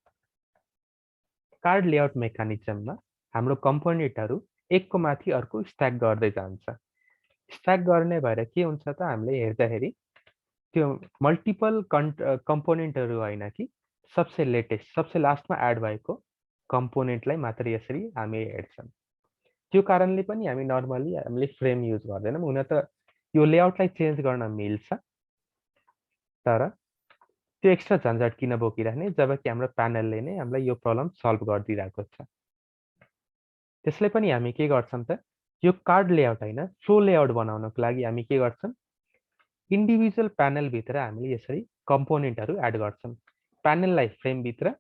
कार्ड लेआउट मेकानिजममा हाम्रो कम्पोनेन्टहरू एकको माथि अर्को स्ट्याक गर्दै जान्छ। स्ट्याक गर्ने भएर के हुन्छ त, हामीले हेर्दाखेरि त्यो मल्टिपल कम्पोनेन्टहरू होइन कि सबसे लेटेस्ट सबसे लास्टमा एड भएको कम्पोनेन्टलाई मात्रै यसरी हामी हेर्छौँ। त्यो कारणले पनि हामी नर्मली हामीले फ्रेम युज गर्दैनौँ। हुन त यो लेआउटलाई चेन्ज गर्न मिल्छ, तर त्यो एक्स्ट्रा झन्झट किन बोकिराख्ने, जबकि हाम्रो प्यानलले नै हामीलाई यो प्रब्लम सल्भ गरिदिइरहेको छ। त्यसले पनि हामी के गर्छौँ त, यो कार्ड लेआउट होइन फ्लो लेआउट बनाउनको लागि हामी के गर्छौँ, इन्डिभिजुअल प्यानलभित्र हामीले यसरी कम्पोनेन्टहरू एड गर्छौँ। प्यानललाई फ्रेमभित्र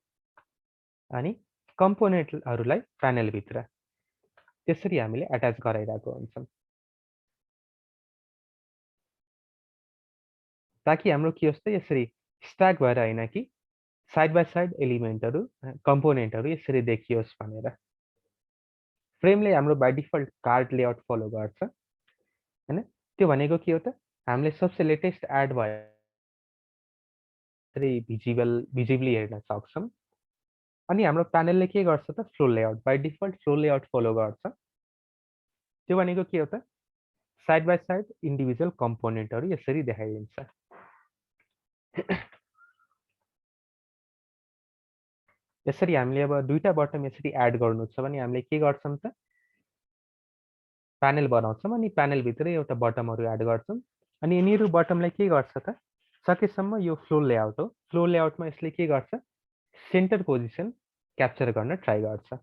अनि कम्पोनेन्टहरूलाई प्यानलभित्र त्यसरी हामीले एट्याच गराइरहेको हुन्छौँ। ताकि हाम्रो के होस् त यसरी स्ट्याक भएर हैन कि साइड बाइ साइड एलिमेन्टहरु कम्पोनेन्टहरु यसरी देखियोस् भनेर। फ्रेमले हाम्रो by default card layout follow गर्छ हैन। त्यो भनेको के हो त हामीले सबसे लेटेस्ट एड भए भिजिबली हेर्न सक्छौं। अनि हाम्रो प्यानलले के गर्छ त flow layout by default flow layout follow गर्छ। त्यो भनेको के हो त साइड बाइ साइड इन्डिभिजुअल कम्पोनेन्टहरु यसरी देखाइदिन्छ। यसरी हामीले अब दुईटा बटम यसरी एड गर्नु छ भने हामीले के गर्छौं त प्यानल बनाउँछौं अनि प्यानल भित्रै एउटा बटमहरु एड गर्छौं अनि यिनीहरु बटमलाई के गर्छ त सकेसम्म यो फ्लो लेआउट हो। फ्लो लेआउटमा यसले के गर्छ सेन्टर पोजिसन क्याप्चर गर्न ट्राई गर्छ।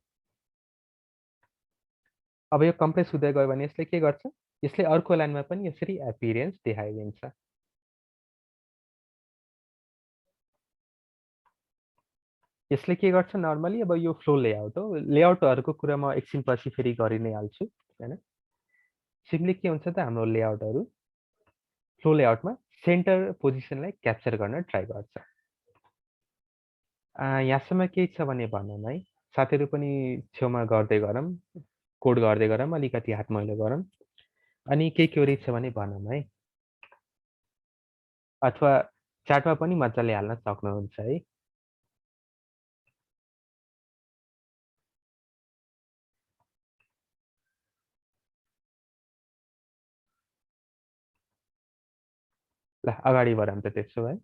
अब यो कम्प्रेस हुँदै गयो भने यसले के गर्छ यसले अर्को लाइनमा पनि यसरी एपियरेन्स देखाइदिन्छ। यसले के गर्छ नर्मली अब यो फ्लो लेआउट हो। लेआउटहरुको कुरा म एकछिन पछि फेरि गरि नै हाल्छु हैन। सिम्पली के हुन्छ त हाम्रो लेआउटहरु फ्लो लेआउटमा सेन्टर पोजिसनलाई क्याप्चर गर्न ट्राई गर्छ। यहाँसम्म केही छ भने भनौँ है। साथीहरु पनि छेउमा गर्दै गरौँ, कोड गर्दै गरौँ, अलिकति हात मैलो गरौँ। अनि केही क्वेरी छ भने भनौँ है। अथवा च्याटमा पनि मज्जाले हाल्न सक्नुहुन्छ है। ल अगाडि बढौँ त त्यसो भए।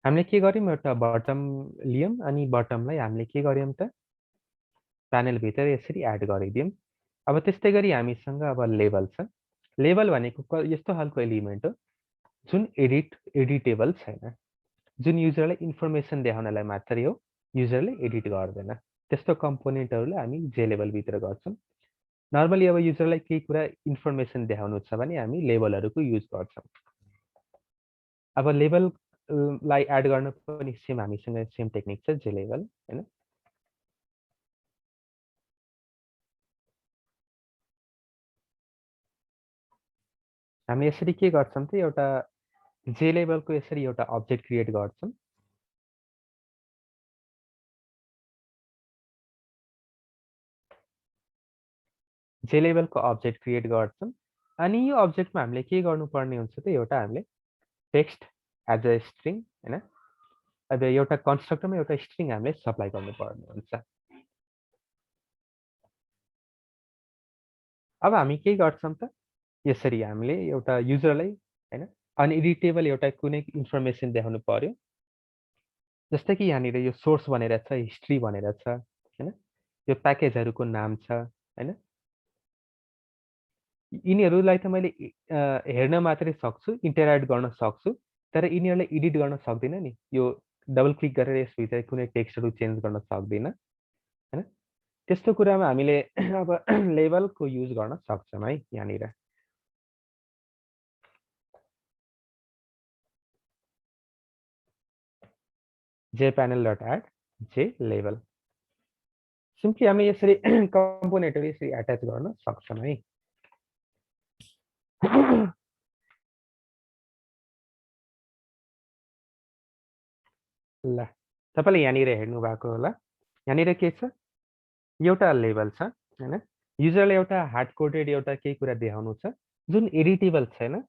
हामीले के गर्यौं एउटा बटम लियौं अनि बटमलाई हामीले के गर्यौं त प्यानल भित्र यसरी एड गरिदियौं। अब त्यस्तै गरी हामीसँग अब लेबल छ। लेबल भनेको यस्तो खालको एलिमेन्ट हो जुन एडिटेबल छैन। जुन युजरलाई इन्फर्मेसन देखाउनलाई मात्रै हो, युजरले एडिट गर्दैन। त्यस्तो कम्पोनेन्टहरुलाई हामी जे लेभल भित्र गर्छौं। नर्मली अब युजरलाई केही कुरा इन्फर्मेसन देखाउनु छ भने हामी लेबलहरुको युज गर्छौं। अब लेबल लाई एड गर्न पनि सेम हामीसँग सेम टेक्निक छ जे लेभल हैन। हामी यसरी के गर्छौं त एउटा जे लेभलको यसरी एउटा अब्जेक्ट क्रिएट गर्छौं। जे लेभलको अब्जेक्ट क्रिएट गर्छौं अनि यो अब्जेक्टमा हामीले के गर्नुपर्ने हुन्छ त एउटा हामीले टेक्स्ट एज अ स्ट्रिङ हैन। अब एउटा कन्स्ट्रक्टरमा एउटा स्ट्रिङ हामीले सप्लाई गर्नुपर्ने हुन्छ। अब हामी के गर्छौं त यसरी हामीले एउटा युजरलाई हैन अनएडिटेबल एउटा कुनै इन्फर्मेसन देखाउनु पर्यो। जस्तै कि यहाँनिर यो सोर्स भनेर छ, हिस्ट्री भनेर छ हैन। यो प्याकेजहरुको नाम छ हैन। यिनीहरुलाई त मैले हेर्न मात्रै सक्छु, इन्टरेक्ट गर्न सक्छु, तर यिनीहरुलाई एडिट गर्न सक्दिन नि। यो डबल क्लिक गरेर यसभित्र कुनै टेक्स्टहरु चेन्ज गर्न सक्दिन हैन। त्यस्तो कुरामा हामीले अब लेबलको युज गर्न सक्छौं है यहाँनिर। jpanel.add jlabel सिम्पली हामी यसरी कम्पोनेन्टहरु यसरी अट्याच गर्न सक्छौं है। ल तपाईले यहाँनिर हेर्नु भएको होला। यहाँनिर के छ एउटा लेबल छ हैन। युजरले एउटा हार्ड कोडेड एउटा केही कुरा देखाउनु छ जुन एडिटेबल छैन।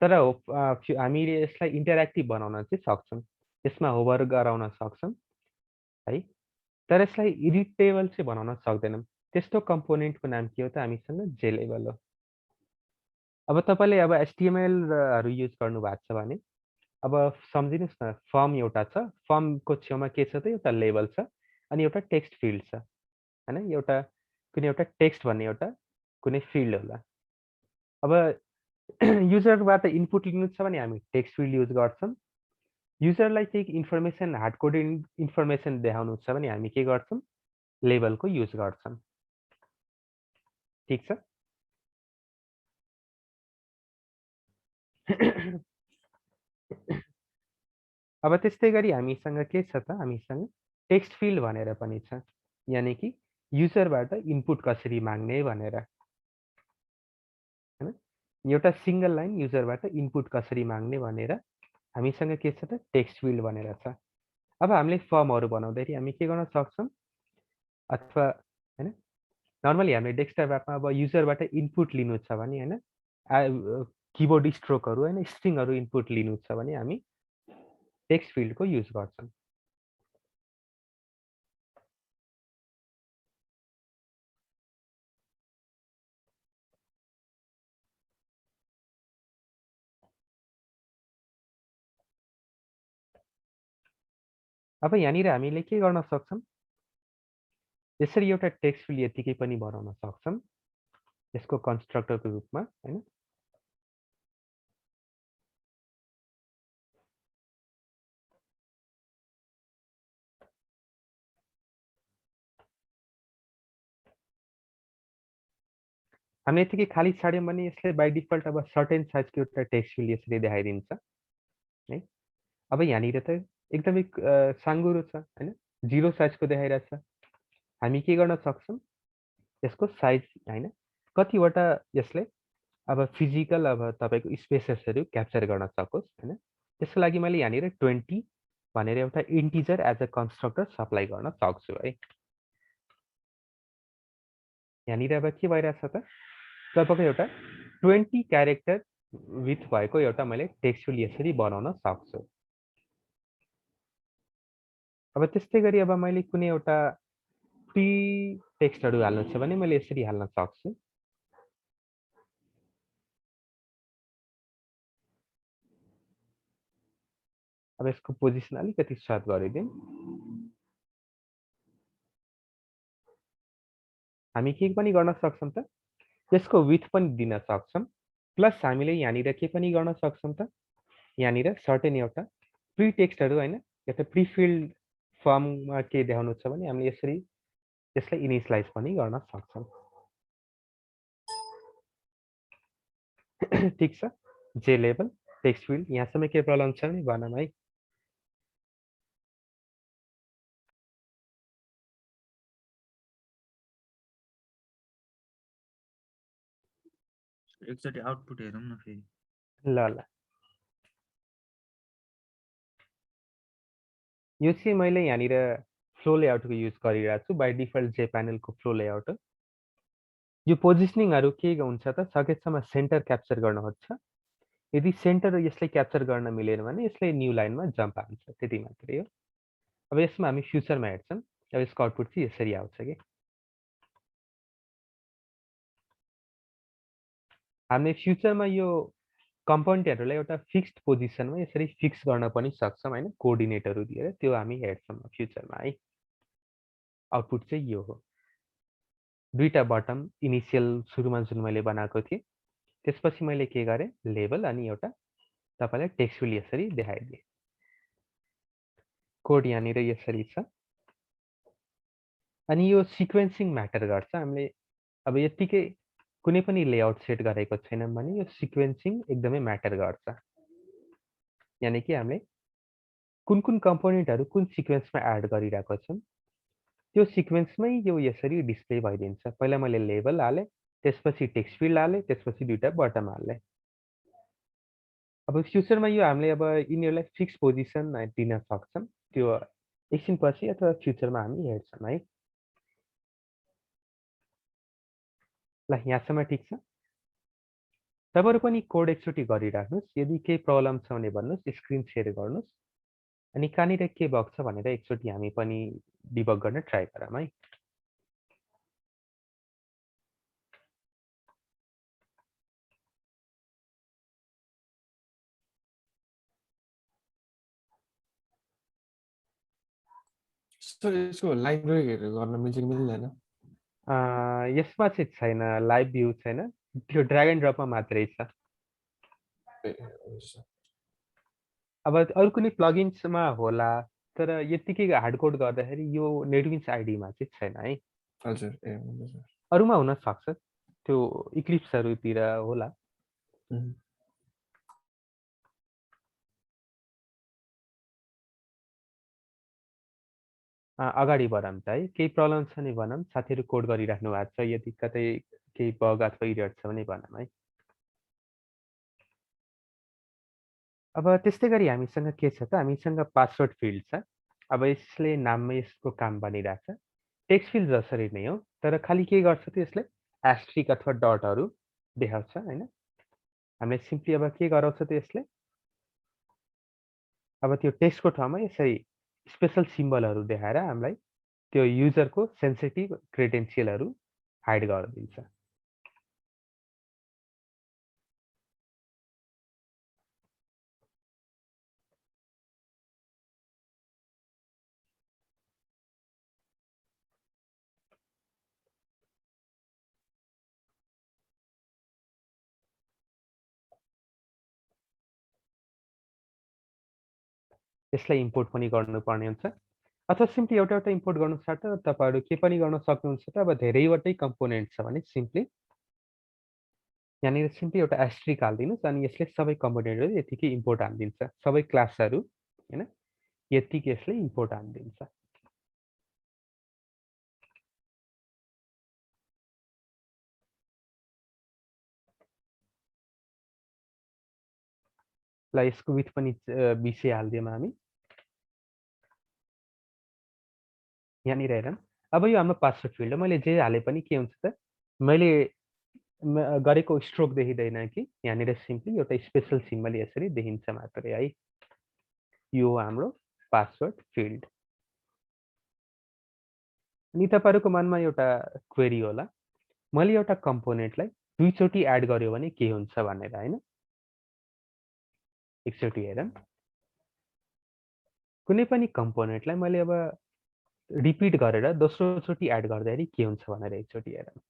तर हामीले यसलाई इन्टरेक्टिभ बनाउन चाहिँ सक्छौं। यसमा होभर गराउन सक्छौं है। तर यसलाई एडिटेबल चाहिँ बनाउन सक्दैनौं। त्यस्तो कम्पोनेन्टको नाम के हो त हामीसँग जेलेबल हो। अब तपाईले अब एचटीएमएल हरु युज गर्नु भएको छ भने अब सम्झिनुस् न फर्म एउटा छ। फर्मको छेउमा के छ त एउटा लेबल छ अनि एउटा टेक्स्ट फिल्ड छ हैन। एउटा कुनै एउटा टेक्स्ट भन्ने एउटा कुनै फिल्ड होला। अब युजरबाट इनपुट लिनु छ भने हामी टेक्स्ट फिल्ड युज गर्छौं। युजरलाई केही इन्फर्मेसन हार्ड कोडेड इन्फर्मेसन देखाउनु छ भने हामी के गर्छौं लेबलको युज गर्छौं। ठीक छ। अब त्यस्तै गरी हामीसँग के छ त हामीसँग टेक्स्ट फिल्ड भनेर पनि छ। यानि कि युजरबाट इनपुट कसरी माग्ने भनेर हैन। एउटा सिंगल लाइन युजरबाट इनपुट कसरी माग्ने भनेर हामीसँग के छ त टेक्स्ट फिल्ड भनेर छ। अब हामीले फर्महरू बनाउँदाखेरि हामी के गर्न सक्छौँ अथवा हैन नर्मली हामीले डेस्कटप एपमा अब युजरबाट इनपुट लिनु छ भने हैन किबोर्ड स्ट्रोकहरू हैन स्ट्रिङहरू इनपुट लिनु छ भने हामी टेक्स्ट फिल्डको युज गर्छौँ। अब यहाँनिर हामीले के गर्न सक्छौँ यसरी एउटा टेक्स्ट फिल्ड यतिकै पनि बनाउन सक्छौँ यसको कन्स्ट्रक्टरको रूपमा हैन। हामीले यतिकै खाली छाड्यौँ भने यसले बाइ डिफल्ट अब सर्टेन साइजको एउटा टेक्स्ट फिल्ड यसरी देखाइदिन्छ है। अब यहाँनिर त एकदमै साँघुरो छ हैन 0 साइजको देखाइरहेछ। हामी के गर्न सक्छौँ यसको साइज हैन कतिवटा यसले अब फिजिकल अब तपाईँको स्पेसेसहरू क्याप्चर गर्न सकोस् हैन। त्यसको लागि मैले यहाँनिर 20 भनेर एउटा integer as a constructor supply गर्न सक्छु है। यहाँनिर अब के भइरहेछ त तपाईँको एउटा 20 क्यारेक्टर विथ भएको एउटा मैले टेक्स्ट फिल्ड यसरी बनाउन सक्छु। अब त्यस्तै गरी अब मैले कुनै एउटा प्री टेक्स्टहरू हाल्नु छ भने मैले यसरी हाल्न सक्छु। अब यसको पोजिसन अलिकति सर्ट गरिदिउँ। हामी के पनि गर्न सक्छौँ त यसको विथ पनि दिन सक्छौँ प्लस हामीले यहाँनिर के पनि गर्न सक्छौँ त यहाँनिर सर्टेन एउटा प्री टेक्स्टहरू हैन एउटा प्री फिल्ड फर्ममा के देखाउनु छ भने हामीले यसरी यसलाई इनिसियलाइज पनि गर्न सक्छौँ। ठीक छ जे लेभल टेक्स्ट फिल्ड यहाँसम्म के प्रब्लम छ भने भनौँ है। एकचोटि आउटपुट हेरौँ न फेरि। ल ल यो चाहिँ मैले यहाँनिर फ्लो लेआउटको युज गरिरहेको छु बाइ डिफल्ट जे प्यानलको फ्लो लेआउट हो। यो पोजिसनिङहरू के हुन्छ त सकेसम्म सेन्टर क्याप्चर गर्न खोज्छ। यदि सेन्टर यसले क्याप्चर गर्न मिलेन भने यसले न्यू लाइनमा जम्प हान्छ त्यति मात्रै हो। अब यसमा हामी फ्युचरमा हेर्छौँ अब यसको आउटपुट चाहिँ यसरी आउँछ कि हामीले फ्युचरमा यो कम्पोनेन्टहरूलाई एउटा फिक्स्ड पोजिसनमा यसरी फिक्स गर्न पनि सक्छौँ हैन कोअर्डिनेटहरू दिएर त्यो हामी हेर्छौँ फ्युचरमा है। आउटपुट चाहिँ यो हो दुईटा बटम इनिसियल सुरुमा जुन मैले बनाएको थिएँ त्यसपछि मैले के गरेँ लेबल अनि एउटा तपाईँलाई टेक्स्ट फिल्ड यसरी देखाइदिएँ। कोड यहाँनिर यसरी छ अनि यो सिक्वेन्सिङ म्याटर गर्छ। हामीले अब यतिकै कुनै पनि लेआउट सेट गरेको छैनौँ भने यो सिक्वेन्सिङ एकदमै म्याटर गर्छ। यानि कि हामीले कुन कुन कम्पोनेन्टहरू कुन सिक्वेन्समा एड गरिरहेको छौँ त्यो सिक्वेन्समै यो यसरी डिस्प्ले भइदिन्छ। पहिला मैले लेबल हालेँ त्यसपछि टेक्स्ट फिल्ड हालेँ त्यसपछि दुईटा बटम हालेँ। अब फ्युचरमा यो हामीले अब यिनीहरूलाई फिक्स पोजिसन दिन सक्छौँ त्यो एकछिनपछि अथवा फ्युचरमा हामी हेर्छौँ है। ल यहाँसम्म ठिक छ। तपाईँहरू पनि कोड एकचोटि गरिराख्नुहोस् यदि केही प्रब्लम छ भने भन्नुहोस् स्क्रिन सेयर गर्नुहोस् अनि कहाँनिर के भएको छ भनेर एकचोटि हामी पनि डिबग गर्न ट्राई गरौँ है। सर यसको लाइन ब्रेकहरू गर्न मिल्छ कि मिल्दैन? यसमा चाहिँ छैन लाइभ भ्यू छैन त्यो ड्र्याग एन्ड ड्रपमा मात्रै छ। ए हुन्छ। अब अरू कुनै प्लगइन्समा होला तर यतिकै हार्ड कोड गर्दाखेरि यो नेटबिन्स आइडीमा चाहिँ छैन है। हजुर ए हुन्छ सर। अरूमा हुन सक्छ त्यो इक्लिप्सहरूतिर होला। अगाडि बढाउँ त है केही प्रब्लम छ भने भनौँ साथीहरू कोड गरिराख्नु भएको छ यदि कतै केही बग अथवा इरर छ भने भनौँ है। अब त्यस्तै गरी हामीसँग के छ त हामीसँग पासवर्ड फिल्ड छ। अब यसले नाममै यसको काम बनिरहेछ। टेक्स्ट फिल्ड जसरी नै हो, तर खालि के गर्छ त यसले एस्ट्रिक अथवा डटहरू देखाउँछ हैन। हामीले सिम्पली अब के गराउँछ त यसले अब त्यो टेक्स्टको ठाउँमा यसरी स्पेशल सिम्बलहरू देखाएर हामीलाई त्यो युजरको सेन्सिटिभ क्रेडेन्सियलहरू हाइड गरिदिन्छ। यसलाई इम्पोर्ट पनि गर्नुपर्ने हुन्छ अथवा सिम्पली एउटा इम्पोर्ट गर्नु साथ तपाईँहरू के पनि गर्न सक्नुहुन्छ त अब धेरैवटै कम्पोनेन्ट छ भने सिम्पली यहाँनिर सिम्पली एउटा एस्ट्रिक हालिदिनुहोस् अनि यसले सबै कम्पोनेन्टहरू यतिकै इम्पोर्ट हानिदिन्छ। सबै क्लासहरू हैन यतिकै यसले इम्पोर्ट हानिदिन्छ। ल यसको विथ पनि 20 हालिदियौँ हामी। यहाँनिर हेरौँ। अब यो हाम्रो पासवर्ड फिल्ड हो। मैले जे हाले पनि के हुन्छ त मैले गरेको स्ट्रोक देखिँदैन कि यहाँनिर सिम्पली एउटा स्पेशल सिम्बल यसरी देखिन्छ मात्रै है। यो हो हाम्रो पासवर्ड फिल्ड। अनि तपाईँहरूको मनमा एउटा क्वेरी होला मैले एउटा कम्पोनेन्टलाई दुईचोटि एड गर्यो भने के हुन्छ भनेर हैन। एकचोटि हेरौँ। कुनै पनि कम्पोनेन्टलाई मैले अब रिपिट गरेर दोस्रोचोटि एड गर्दाखेरि के हुन्छ भनेर एकचोटि हेरौँ।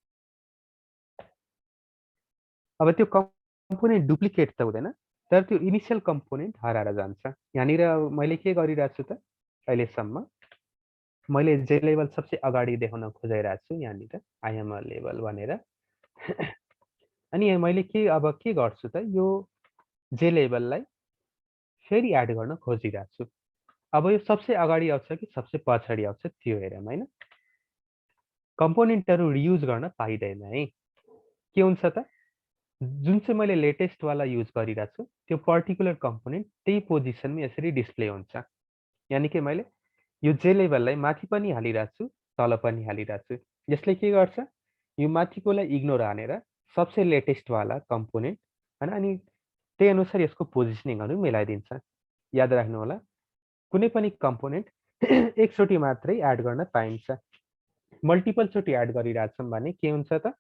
अब त्यो कम्पोनेन्ट डुप्लिकेट त हुँदैन तर त्यो इनिसियल कम्पोनेन्ट हराएर जान्छ। यहाँनिर मैले के गरिरहेको छु त अहिलेसम्म मैले जे लेभल सबसे अगाडि देखाउन खोजिरहेको छु यहाँनिर आई एम अ लेभल भनेर। अनि मैले अब के गर्छु त यो जे लेभललाई फेरि एड गर्न खोजिरहेको छु। अब यो सबसे अगाडि आउँछ कि सबसे पछाडि आउँछ त्यो हेरौँ हैन। कम्पोनेन्टहरू रियुज गर्न पाइँदैन है। के हुन्छ त जुन चाहिँ मैले लेटेस्ट वाला युज गरिरहेको छु त्यो पर्टिकुलर कम्पोनेन्ट त्यही पोजिसनमा यसरी डिस्प्ले हुन्छ। यानि कि मैले यो जे लेभललाई माथि पनि हालिरहेको छु तल पनि हालिरहेको छु। यसले के गर्छ यो माथिकोलाई इग्नोर हानेर सबसे लेटेस्ट वाला कम्पोनेन्ट हैन अनि त्यही अनुसार यसको पोजिसनिङहरू मिलाइदिन्छ। याद राख्नु होला कुनै पनि कम्पोनेन्ट एकचोटि मात्रै एड गर्न पाइन्छ। मल्टिपल चोटि एड गरिरहेछौँ भने के हुन्छ त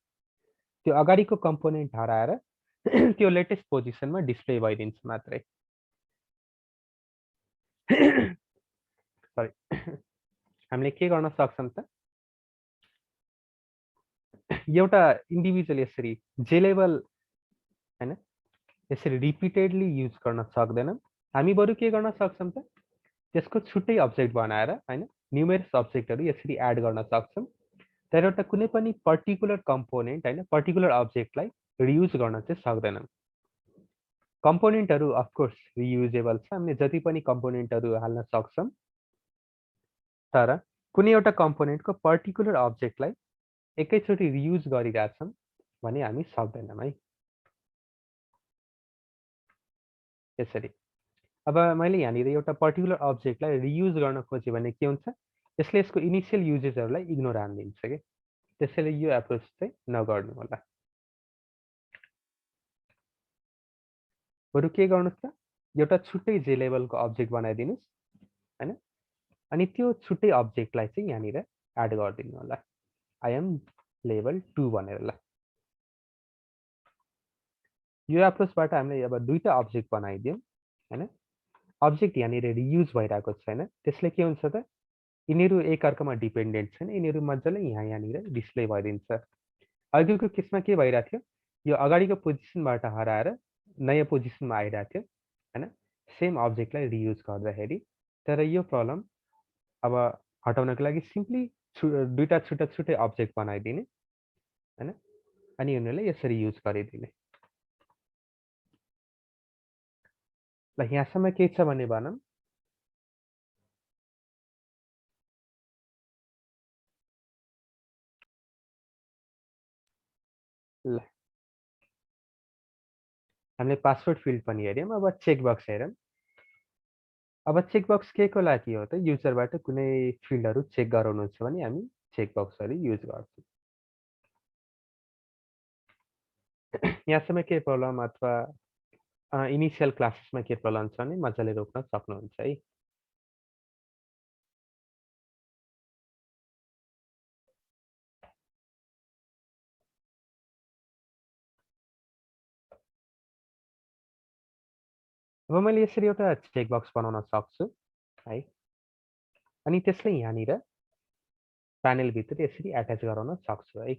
त्यो अगाडिको कम्पोनेन्ट हराएर त्यो लेटेस्ट पोजिसनमा डिस्प्ले भइदिन्छ मात्रै। सरी हामीले के गर्न सक्छौँ त एउटा इन्डिभिजुअल यसरी जे लेभल हैन यसरी रिपिटेडली युज गर्न सक्दैनौँ। हामी बरु के गर्न सक्छौँ त त्यसको छुट्टै अब्जेक्ट बनाएर हैन न्युमेरस अब्जेक्टहरू यसरी एड गर्न सक्छौँ। तर एउटा कुनै पनि पर्टिकुलर कम्पोनेन्ट हैन पर्टिकुलर अब्जेक्टलाई रियुज गर्न चाहिँ सक्दैनौँ। कम्पोनेन्टहरू अफकोर्स रियुजेबल छ। हामीले जति पनि कम्पोनेन्टहरू हाल्न सक्छौँ। तर कुनै एउटा कम्पोनेन्टको पर्टिकुलर अब्जेक्टलाई एकैचोटि रियुज गरिरहेछौँ भने हामी सक्दैनौँ है। यसरी अब मैले यहाँनिर एउटा पर्टिकुलर अब्जेक्टलाई रियुज गर्न खोजेँ भने के हुन्छ यसले यसको इनिसियल युजेसहरूलाई इग्नोर हानिदिन्छ कि त्यसैले यो एप्रोच चाहिँ नगर्नु होला। बरु के गर्नुहोस् त एउटा छुट्टै जे लेभलको अब्जेक्ट बनाइदिनुहोस् हैन अनि त्यो छुट्टै अब्जेक्टलाई चाहिँ यहाँनिर एड गरिदिनु होला। आई एम लेभल 2 भनेर ल। यो एप्रोचबाट हामीले अब दुईटा अब्जेक्ट बनाइदियौँ हैन। अब्जेक्ट यहाँनिर रियुज भइरहेको छैन। त्यसले के हुन्छ त यिनीहरू एकअर्कामा डिपेन्डेन्ट छन्। यिनीहरू मजाले यहाँनिर डिस्प्ले भइदिन्छ। अघिको केसमा के भइरहेको थियो यो अगाडिको पोजिसनबाट हराएर नयाँ पोजिसनमा आइरहेको थियो हैन सेम अब्जेक्टलाई रियुज गर्दाखेरि। तर यो प्रब्लम अब हटाउनको लागि सिम्पली दुईटा छुट्टा छुट्टै अब्जेक्ट बनाइदिने हैन अनि यिनीहरूलाई यसरी युज गरिदिने। ल यहाँसम्म के छ भने भनौँ। ल हामीले पासवर्ड फिल्ड पनि हेऱ्यौँ। अब चेकबक्स हेरौँ। अब चेकबक्स केको लागि हो त? युजरबाट कुनै फिल्डहरू चेक गराउनु छ भने हामी चेकबक्सहरू युज गर्छौँ। यहाँसम्म केही प्रब्लम अथवा इनिसियल क्लासेसमा के प्रब्लम छ भने मजाले रोक्न सक्नुहुन्छ है। अब मैले यसरी एउटा चेकबक्स बनाउन सक्छु है। अनि त्यसलाई यहाँनिर प्यानलभित्र यसरी एट्याच गराउन सक्छु है।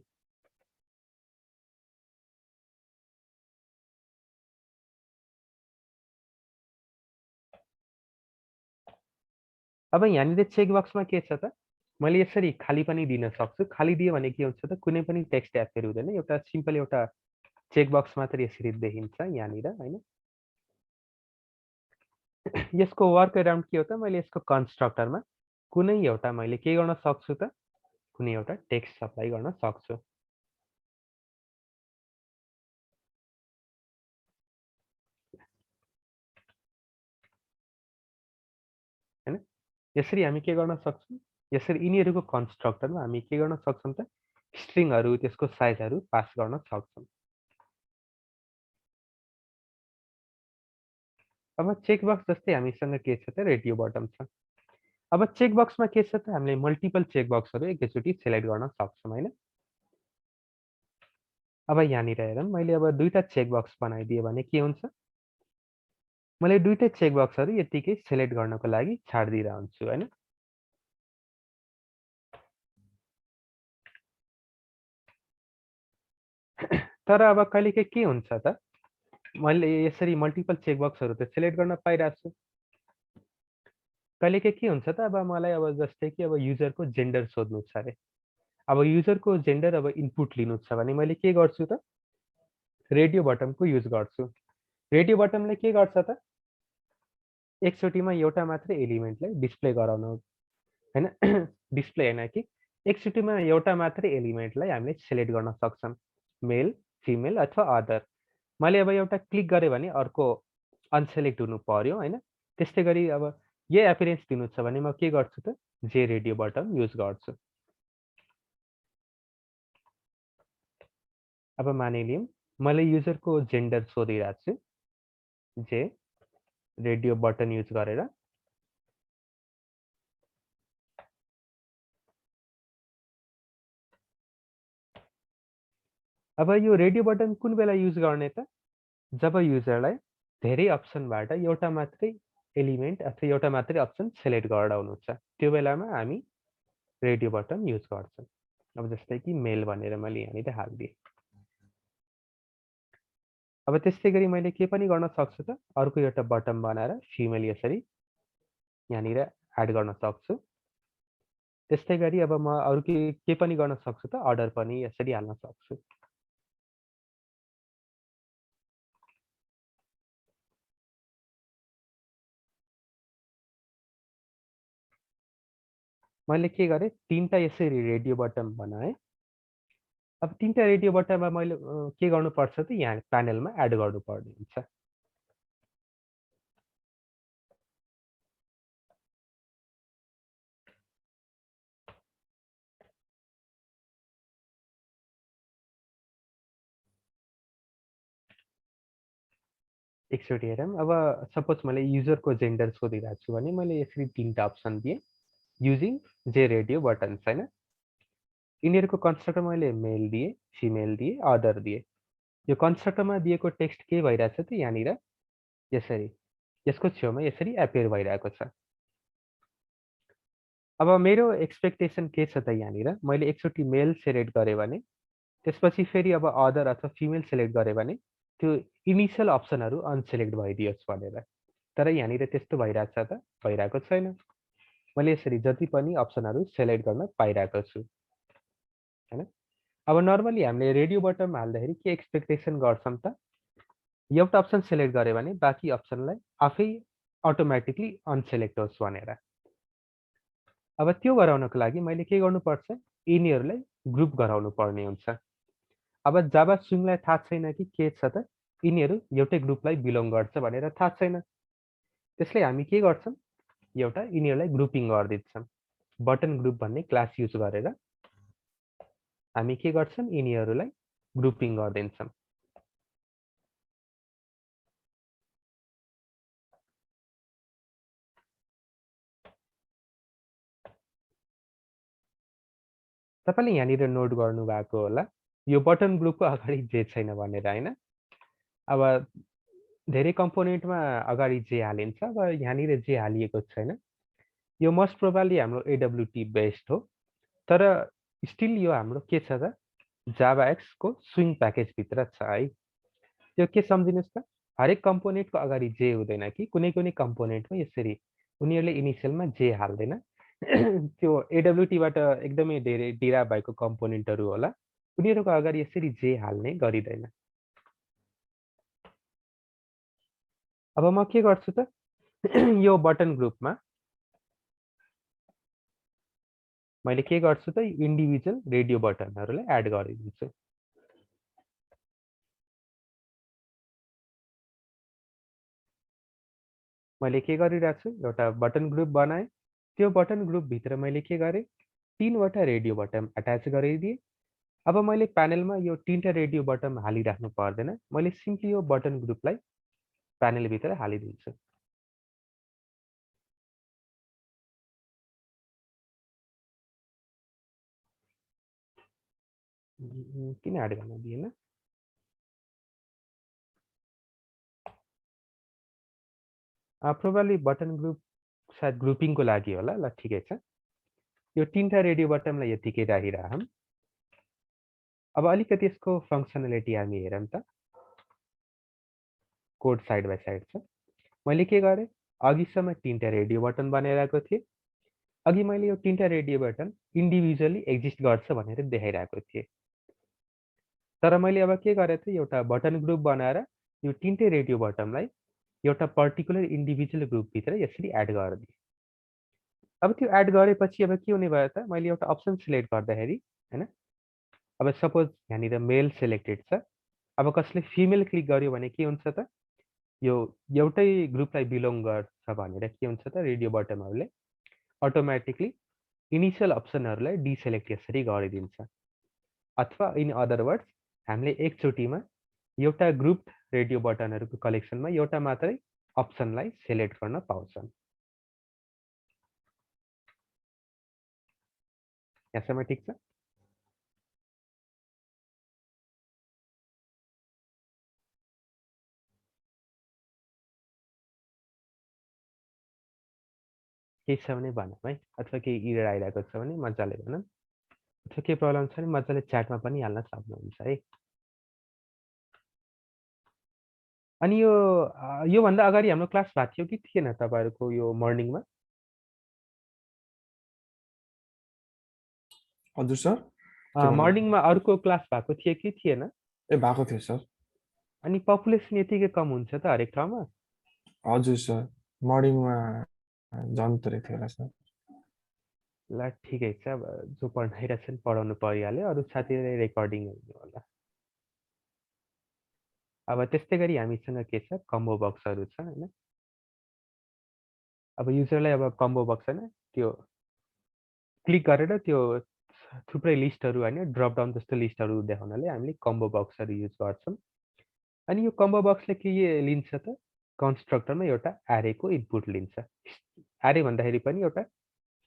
अब यहाँनिर चेकबक्समा के छ त? मैले यसरी खाली पनि दिन सक्छु। खाली दियो भने के हुन्छ त? कुनै पनि टेक्स्ट एपियर हुँदैन। एउटा सिम्पल एउटा चेकबक्स मात्र यसरी देखिन्छ यहाँनिर हैन। यसको वर्क अराउन्ड के हो त? मैले यसको कन्स्ट्रक्टरमा कुनै एउटा मैले के गर्न सक्छु त? कुनै एउटा टेक्स्ट सप्लाई गर्न सक्छु। हैन? यसरी हामी के गर्न सक्छौँ? यसरी यिनीहरूको कन्स्ट्रक्टरमा हामी के गर्न सक्छौँ त? स्ट्रिङहरू त्यसको साइजहरू पास गर्न सक्छौँ। अब चेकबक्स जस्तै हामीसँग के छ त? रेडियो बटन छ। अब चेकबक्समा के छ त? हामीले मल्टिपल चेकबक्सहरू एकैचोटि सेलेक्ट गर्न सक्छौँ हैन? अब यहाँनिर हेरौँ, मैले अब 2टा चेकबक्स बनाइदिएँ भने के हुन्छ? मैले 2टै चेकबक्सहरू यत्तिकै सेलेक्ट गर्नको लागि छाडिदिइरहन्छु हैन? तर अब कहिलेकाहीँ के हुन्छ त? मैले यसरी मल्टिपल चेकबक्सहरू त सेलेक्ट गर्न पाइरहेको छु। कहिलेकाहीँ के हुन्छ त? अब मलाई अब जस्तै कि अब युजरको जेन्डर सोध्नु छ अरे। अब युजरको जेन्डर अब इनपुट लिनु छ भने मैले के गर्छु त? रेडियो बटनको युज गर्छु। रेडियो बटनले के गर्छ त? एकचोटिमा एउटा मात्रै एलिमेन्टलाई डिस्प्ले गराउन हैन? डिस्प्ले हैन कि एकचोटिमा एउटा मात्रै एलिमेन्टलाई हामीले सेलेक्ट गर्न सक्छौँ। मेल, फिमेल अथवा अदर। मैले अब एउटा क्लिक गरेँ भने अर्को अनसेलेक्ट हुनु पर्यो हैन? त्यस्तै गरी अब यही एपियरेन्स दिनु छ भने म के गर्छु त? जे रेडियो बटन युज गर्छु। अब मानिलिउँ मैले युजरको जेन्डर सोधिरहेको छु। जे रेडियो बटन युज गरेर अब यो रेडियो बटन कुन बेला युज गर्ने त? जब युजरलाई धेरै अप्सनबाट एउटा मात्रै एलिमेन्ट अथवा एउटा मात्रै अप्सन सेलेक्ट गराउनु छ। त्यो बेलामा हामी रेडियो बटन युज गर्छौँ। अब जस्तै कि मेल भनेर मैले यहाँनिर हालिदिएँ। अब त्यस्तै गरी मैले के पनि गर्न सक्छु त? अर्को एउटा बटन बनाएर फिमेल यसरी यहाँनिर एड गर्न सक्छु। त्यस्तै गरी अब म अरू के पनि गर्न सक्छु त? अर्डर पनि यसरी हाल्न सक्छु। मैले के गरेँ? 3टा यसरी रेडियो बटन बनाएँ। अब 3टा रेडियो बटनमा मैले के गर्नुपर्छ त? यहाँ प्यानलमा एड गर्नुपर्ने हुन्छ। एकचोटि हेरौँ। अब सपोज मैले युजरको जेन्डर सोधिरहेको छु भने मैले यसरी 3टा अप्सन दिएँ। युजिङ जे रेडियो बटन्स हैन? यिनीहरूको कन्स्ट्रक्टर मैले मेल दिएँ, फिमेल दिएँ, अदर दिएँ। यो कन्स्ट्रक्टरमा दिएको टेक्स्ट के भइरहेछ त यहाँनिर? यसरी यसको छेउमा यसरी एपियर भइरहेको छ। अब मेरो एक्सपेक्टेसन के छ त यहाँनिर? मैले एकचोटि मेल सेलेक्ट गरेँ भने त्यसपछि फेरि अब अदर अथवा फिमेल सेलेक्ट गरेँ भने त्यो इनिसियल अप्सनहरू अनसेलेक्ट भइदियोस् भनेर। तर यहाँनिर त्यस्तो भइरहेछ त? भइरहेको छैन। मैले यसरी जति पनि अप्सनहरू सेलेक्ट गर्न पाइरहेको छु हैन? अब नर्मली हामीले रेडियो बटनमा हाल्दाखेरि के एक्सपेक्टेसन गर्छौँ त? एउटा अप्सन सेलेक्ट गरेँ भने बाँकी अप्सनलाई आफै अटोमेटिकली अनसेलेक्ट होस् भनेर। अब त्यो गराउनको लागि मैले के गर्नुपर्छ? यिनीहरूलाई ग्रुप गराउनु पर्ने हुन्छ। अब जावा स्विङलाई थाहा छैन कि के छ त? यिनीहरू एउटै ग्रुपलाई बिलोङ गर्छ भनेर थाहा छैन। त्यसले हामी के गर्छौँ, एउटा यिनीहरूलाई ग्रुपिङ गरिदिन्छौँ। बटन ग्रुप भन्ने क्लास युज गरेर हामी के गर्छौँ, यिनीहरूलाई ग्रुपिङ गरिदिन्छौँ। तपाईँले यहाँनिर नोट गर्नुभएको होला, यो बटन ग्रुपको अगाडि जे छैन भनेर, होइन? अब धेरै कम्पोनेन्टमा अगाडि जे हालिन्छ, अब यहाँनिर जे हालिएको छैन। यो मोस्ट प्रोबाब्ली हाम्रो AWT बेस्ड हो, तर स्टिल यो हाम्रो के छ त, जावा एक्सको स्विङ प्याकेजभित्र छ है। त्यो के सम्झिनुहोस् त, हरेक कम्पोनेन्टको अगाडि जे हुँदैन कि कुनै कुनै कम्पोनेन्टमा यसरी उनीहरूले इनिसियलमा जे हाल्दैन। त्यो AWTबाट एकदमै धेरै डिराइभ भएको कम्पोनेन्टहरू होला, उनीहरूको अगाडि यसरी जे हाल्ने गरिँदैन। अब म के गर्छु त, यो बटन ग्रुपमा मैले के गर्छु त, इन्डिभिजुअल रेडियो बटनहरूलाई एड गरिदिन्छु। मैले के गरिरहेको छु, एउटा बटन ग्रुप बनाएँ। त्यो बटन ग्रुपभित्र मैले के गरेँ, 3वटा रेडियो बटन अट्याच गरिदिएँ। अब मैले प्यानलमा यो 3टा रेडियो बटन हालिराख्नु पर्दैन, मैले सिम्पली यो बटन ग्रुपलाई प्यानलभित्र हालिदिन्छु। किन एड गर्न दिएन? प्रोबाब्ली बटन ग्रुप सायद ग्रुपिङको लागि होला। ल ठिकै छ, यो 3टा रेडियो बटनलाई यतिकै राखिराखौँ। अब अलिकति यसको फङ्सनालिटी हामी हेरौँ त। कोड साइड बाई साइड छ। मैले के गरेँ, अघिसम्म 3टा रेडियो बटन बनाइरहेको थिएँ। अघि मैले यो 3टा रेडियो बटन इन्डिभिजुअली एक्जिस्ट गर्छ भनेर देखाइरहेको थिएँ। तर मैले अब के गरेँ त, एउटा बटन ग्रुप बनाएर यो 3टै रेडियो बटनलाई एउटा पर्टिकुलर इन्डिभिजुअल ग्रुपभित्र यसरी एड गरिदिएँ। अब त्यो एड गरेपछि अब के हुने भयो त, मैले एउटा अप्सन सिलेक्ट गर्दाखेरि, होइन, अब सपोज यहाँनिर मेल सेलेक्टेड छ। अब कसले फिमेल क्लिक गर्यो भने के हुन्छ त, यो एउटै ग्रुपलाई बिलोङ गर्छ भनेर के हुन्छ त, रेडियो बटनहरूले अटोमेटिकली इनिसियल अप्सनहरूलाई डिसेलेक्ट यसरी गरिदिन्छ। अथवा इन अदर वर्ड्स, हामीले एकचोटिमा एउटा ग्रुप रेडियो बटनहरूको कलेक्सनमा एउटा मात्रै अप्सनलाई सेलेक्ट गर्न पाउँछन्। यहाँसम्म ठिक छ? केही छ भने भनौँ है, अथवा केही इरर आइरहेको छ भने मजाले भनौँ, अथवा केही प्रब्लम छ भने मजाले च्याटमा पनि हाल्न सक्नुहुन्छ है। अनि योभन्दा अगाडि हाम्रो क्लास भएको थियो कि थिएन तपाईँहरूको यो मर्निङमा? हजुर सर, के भन्नु? मर्निङमा अर्को क्लास भएको थियो कि थिएन? ए भएको थियो सर। अनि पपुलेसन यतिकै कम हुन्छ त हरेक ठाउँमा? हजुर सर, मर्निङमा जन्तरै थियो होला सर। ल ठिकै छ, अब जो पढाइरहेछन् पढाउनु परिहाल्यो, अरू साथीहरूले रेकर्डिङ हेर्नु होला। अब त्यस्तै गरी हामीसँग के छ, कम्बो बक्सहरू छ, होइन? अब युजरलाई अब कम्बो बक्स, होइन, त्यो क्लिक गरेर त्यो थुप्रै लिस्टहरू, होइन, ड्रप डाउन जस्तो लिस्टहरू देखाउनले हामीले कम्बो बक्सहरू युज गर्छौँ। अनि यो कम्बो बक्सले के लिन्छ त, कन्स्ट्रक्टरमा एउटा एरेको इनपुट लिन्छ। एरे भन्दाखेरि पनि एउटा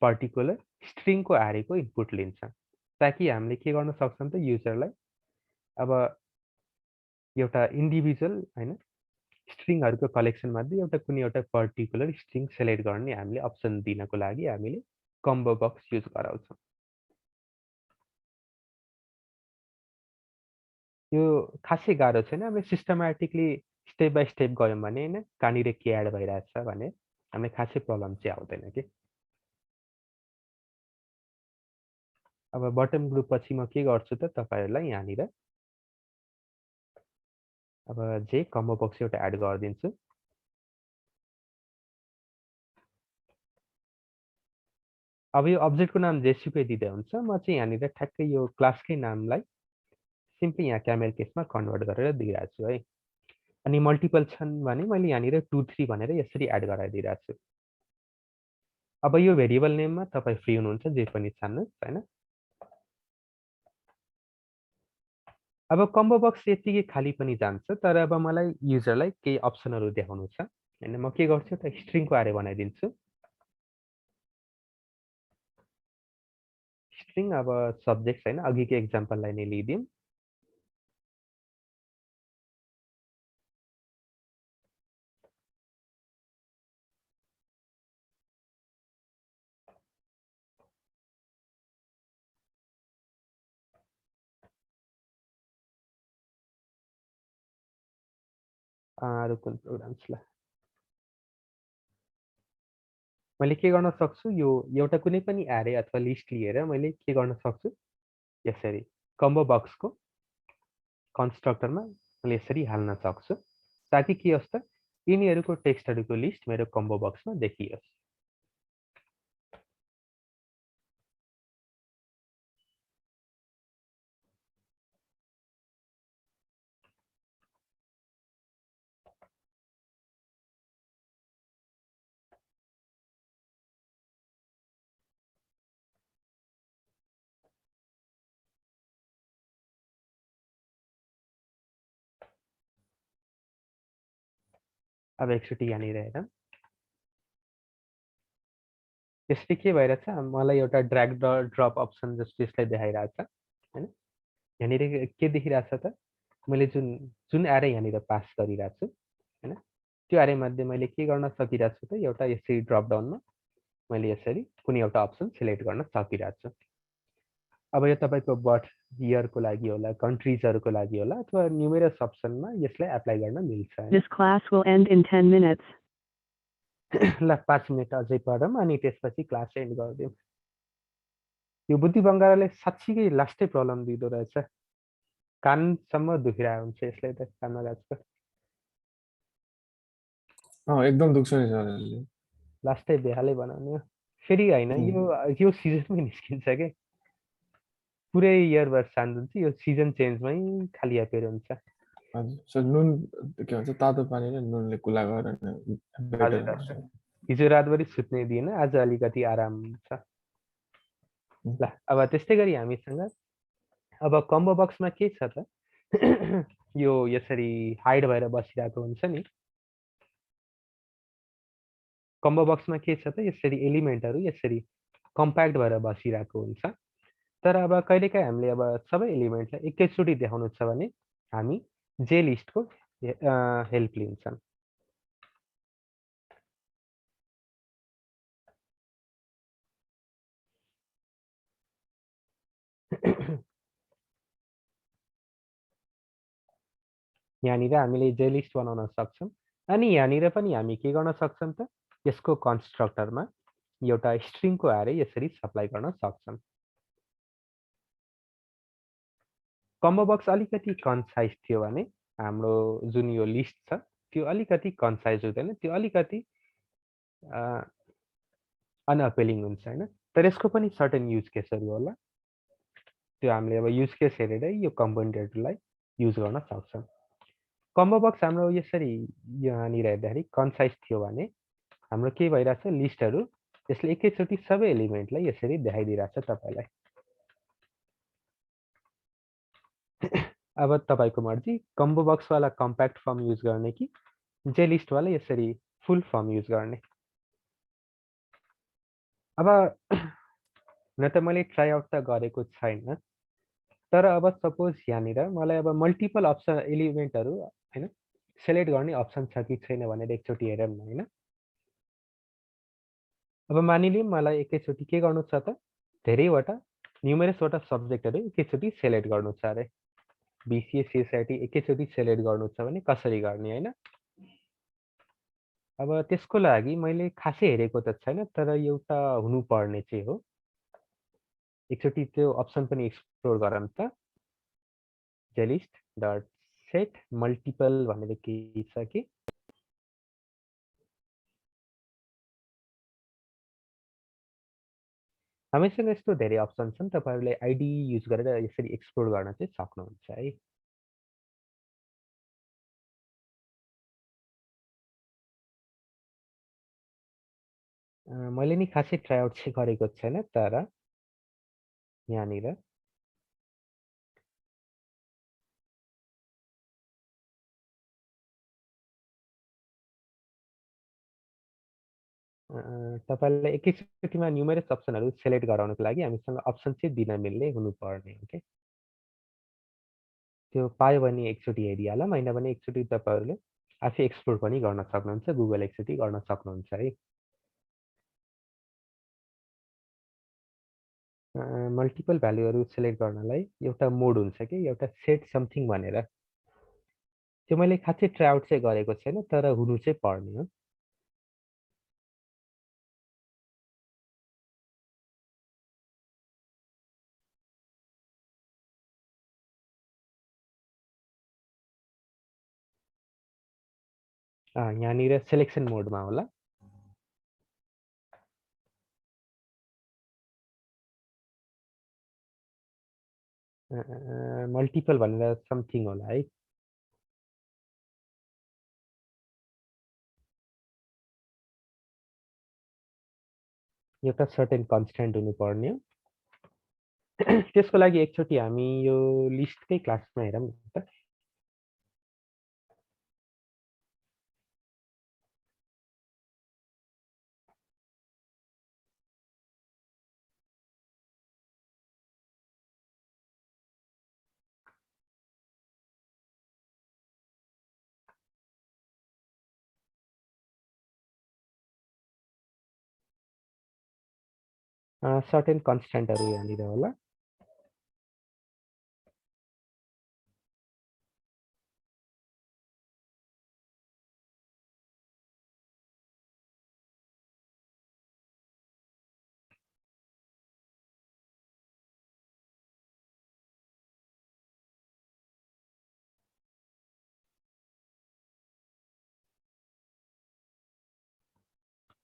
पर्टिकुलर स्ट्रिङको एरेको इनपुट लिन्छ, ताकि हामीले के गर्न सक्छौँ त, युजरलाई अब एउटा इन्डिभिजुअल, होइन, स्ट्रिङहरूको कलेक्सनमध्ये एउटा कुनै एउटा पर्टिकुलर स्ट्रिङ सेलेक्ट गर्ने हामीले अप्सन दिनको लागि हामीले कम्बो बक्स युज गराउँछौँ। यो खासै गाह्रो छैन, हामीले सिस्टमेटिकली स्टेप बाई स्टेप गयौँ भने, होइन, कहाँनिर के एड भइरहेछ भने हामीलाई खासै प्रब्लम चाहिँ आउँदैन कि। अब बटम ग्रुप पछि म के गर्छु त, तपाईँहरूलाई यहाँनिर अब जे कम्बो बक्स एउटा एड गरिदिन्छु। अब यो अब्जेक्टको नाम जेसुकै दिँदा हुन्छ। म चाहिँ यहाँनिर ठ्याक्कै यो क्लासकै नामलाई सिम्पली यहाँ क्यामेल केसमा कन्भर्ट गरेर दिइरहेको छु है। अनि मल्टिपल छन् भने मैले यहाँनिर 2 3 भनेर यसरी एड गराइदिइरहेको छु। अब यो भेरिएबल नेममा तपाईँ फ्री हुनुहुन्छ जे पनि छान्नुहोस् हैन। अब कम्बो बक्स यतिकै खाली पनि जान्छ, तर अब मलाई युजरलाई केही अप्सनहरू देखाउनु छ हैन। म के गर्छु त स्ट्रिङको एरे बनाइदिन्छु। स्ट्रिङ अब सब्जेक्ट हैन, अघिको एक्जाम्पललाई नै लिदिउँ। अरु कुन प्रोग्राम्स ल मैले के गर्न सक्छु, यो एउटा कुनै पनि एरे अथवा लिस्ट लिएर मैले के गर्न सक्छु, यसरी कम्बो बक्सको कन्स्ट्रक्टरमा मैले यसरी हाल्न सक्छु, ताकि के होस् त यिनीहरूको टेक्स्टहरूको लिस्ट मेरो कम्बो बक्समा देखियोस्। अब एकचोटि यहाँनिर हेरौँ। यसले के भइरहेछ, मलाई एउटा ड्र्याग ड्रप अप्सन जस्तो यसलाई देखाइरहेछ हैन। यहाँनिर के देखिरहेछ त, मैले जुन जुन एरे यहाँनिर पास गरिरहेको छु हैन, त्यो एरे मध्ये मैले के गर्न सकिरहेको छु त, एउटा यसरी ड्रप डाउनमा मैले यसरी कुनै एउटा अप्सन सिलेक्ट गर्न सकिरहेको छु। अब यो तपाईँको बर्थ इयरको लागि होला, कन्ट्रिजहरूको लागि होला, अथवा न्युमेरस अप्सनमा यसलाई एप्लाई गर्न मिल्छ हैन। This class will end in 10 minutes. ल 5 मिनेट अझै पढौँ अनि त्यसपछि क्लास एन्ड गरिदिउँ। यो बुद्धि बङ्गाराले साँच्चीकै लास्टै प्रब्लम दिँदो रहेछ, कानसम्म दुखिरहेको हुन्छ यसले त कानमा गाछको। एकदम दुख्छ नि सर यसले। लास्टै बेहालै बनाउने हो फेरि होइन। यो सिजनमै निस्किन्छ के, पुरै इयरभर सान्दिन्छ, यो सिजन चेन्जमै खालि एपेयर हुन्छ। हजुर सर, नुन के भन्छ तातो पानी र नुनले कुला गरेर बेटर हजुर हुन्छ। हिजो रातभरि सुत्नै दिएन, आज अलिकति आराम छ। ल अब त्यस्तै गरी हामीसँग अब कम्बो बक्समा के छ त, यो यसरी हाइड भएर बसिरहेको हुन्छ नि। कम्बो बक्समा के छ त, यसरी एलिमेन्टहरू यसरी कम्प्याक्ट भएर बसिरहेको हुन्छ। तर अब कहिलेकाहीँ हामीले अब सबै एलिमेन्टलाई एकैचोटि देखाउनु छ भने हामी जे लिस्टको हेल्प लिन्छौँ। यहाँनिर हामीले जे लिस्ट बनाउन सक्छौँ, अनि यहाँनिर पनि हामी के गर्न सक्छौँ त, यसको कन्स्ट्रक्टरमा एउटा स्ट्रिङको एरे यसरी सप्लाई गर्न सक्छौँ। कम्बो बक्स अलिकति कन्साइज थियो भने हाम्रो जुन यो लिस्ट छ त्यो अलिकति कन्साइज हुँदैन, त्यो अलिकति अनअपेलिङ हुन्छ हैन। तर यसको पनि सर्टेन युज केसहरू होला, त्यो हामीले अब युज केस हेरेरै यो कम्पोनेन्टहरूलाई युज गर्न सक्छौँ। कम्बो बक्स हाम्रो यसरी यहाँनिर हेर्दाखेरि कन्साइज थियो भने हाम्रो के भइरहेछ, लिस्टहरू यसले एकैचोटि सबै एलिमेन्टलाई यसरी देखाइदिइरहेछ तपाईँलाई। अब तपाईँको मर्जी, कम्बो बक्सवाला कम्प्याक्ट फर्म युज गर्ने कि जे लिस्टवाला यसरी फुल फर्म युज गर्ने। अब न त मैले ट्राई आउट त गरेको छैन, तर अब सपोज यहाँनिर मलाई अब मल्टिपल अप्सन एलिमेन्टहरू हैन सेलेक्ट गर्ने अप्सन छ कि छैन भनेर एकचोटि हेरौँ न हैन। अब मानिलिउँ मलाई एकैचोटि के गर्नु छ त, धेरैवटा न्युमेरसवटा सब्जेक्टहरू एकैचोटि सेलेक्ट गर्नु छ अरे। बिसिए सिएसआइटी एकैचोटि सेलेक्ट गर्नु छ भने कसरी गर्ने हैन। अब त्यसको लागि मैले खासै हेरेको त छैन, तर एउटा हुनुपर्ने चाहिँ हो। एकचोटि त्यो अप्सन पनि एक्सप्लोर गरौँ त। जेलिस्ट डट सेट मल्टिपल भनेर केही छ कि, हामीसँग यस्तो धेरै अप्सन छन्, तपाईँहरूले आइडी युज गरेर यसरी एक्सप्लोर गर्न चाहिँ सक्नुहुन्छ है। मैले नि खासै ट्राई आउट चाहिँ गरेको छैन तर यहाँनिर तपाईँलाई एकैचोटिमा न्युमेरस अप्सनहरू सेलेक्ट गराउनको लागि हामीसँग अप्सन चाहिँ दिन मिल्ने हुनुपर्ने हो के त्यो पायो भने एकचोटि हेरिहाल होइन भने एकचोटि तपाईँहरूले आफै एक्सप्लोर पनि गर्न सक्नुहुन्छ गुगल एकचोटि गर्न सक्नुहुन्छ है मल्टिपल भ्यालुहरू सेलेक्ट गर्नलाई एउटा मोड हुन्छ कि एउटा सेट समथिङ भनेर त्यो मैले खासै ट्राई आउट चाहिँ गरेको छैन तर हुनु चाहिँ पर्ने हो यहाँनिर सेलेक्सन मोडमा होला मल्टिपल भनेर समथिङ होला है एउटा सर्टेन कन्सटेन्ट हुनुपर्ने हो त्यसको लागि एकचोटि हामी यो लिस्टकै क्लासमा हेरौँ न त सर्टेन कन्सटेन्टहरू यहाँनिर होला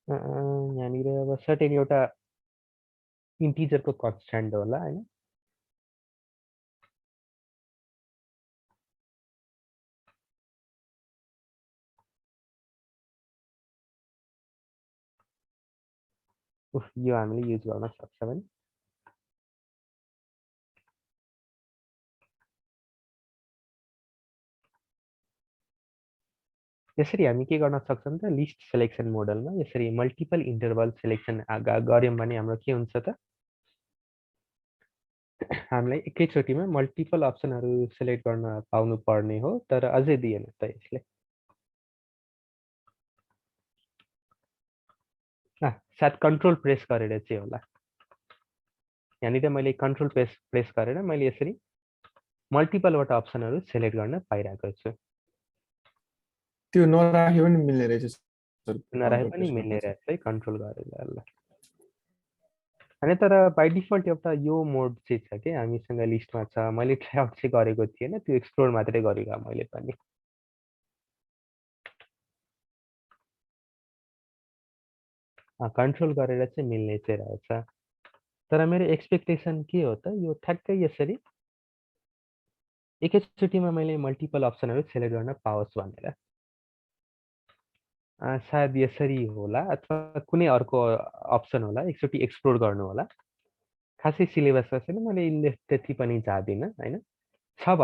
यहाँनिर अब सर्टेन एउटा इन्टिजरको कन्सटेन्ट होला होइन यो हामीले युज गर्न सक्छ भने यसरी हामी के गर्न सक्छौँ त लिस्ट सेलेक्सन मोडलमा यसरी मल्टिपल इन्टरभल सेलेक्सन गऱ्यौँ भने हाम्रो के हुन्छ त हामीलाई एकैचोटिमा मल्टिपल अप्सनहरू सेलेक्ट गर्न पाउनु पर्ने हो तर अझै दिएन त यसले सायद कन्ट्रोल प्रेस गरेर चाहिँ होला यहाँनिर मैले कन्ट्रोल प्रेस गरेर मैले यसरी मल्टिपलवटा अप्सनहरू सेलेक्ट गर्न पाइरहेको छु त्यो नराख्यो पनि मिल्ने रहेछ सर नरहे कन्ट्रोल पनि प्रेस मिल्ने गर्दा रहेछ है कन्ट्रोल गरेर ल अनि तर बाई डिफल्ट एउटा यो मोड चाहिँ छ कि हामीसँग लिस्टमा छ मैले ट्राई आउट चाहिँ गरेको थिएन त्यो एक्सप्लोर मात्रै गरेको मैले पनि कन्ट्रोल गरेर चाहिँ मिल्ने चाहिँ रहेछ तर मेरो एक्सपेक्टेसन के हो त यो ठ्याक्कै यसरी एकैचोटिमा मैले मल्टिपल अप्सनहरू सेलेक्ट गर्न पाओस् भनेर सायद यसरी होला अथवा कुनै अर्को अप्सन होला एकचोटि एक्सप्लोर गर्नु होला खासै सिलेबसमा छैन मैले इन्डेक्स त्यति पनि जाँदिनँ होइन छ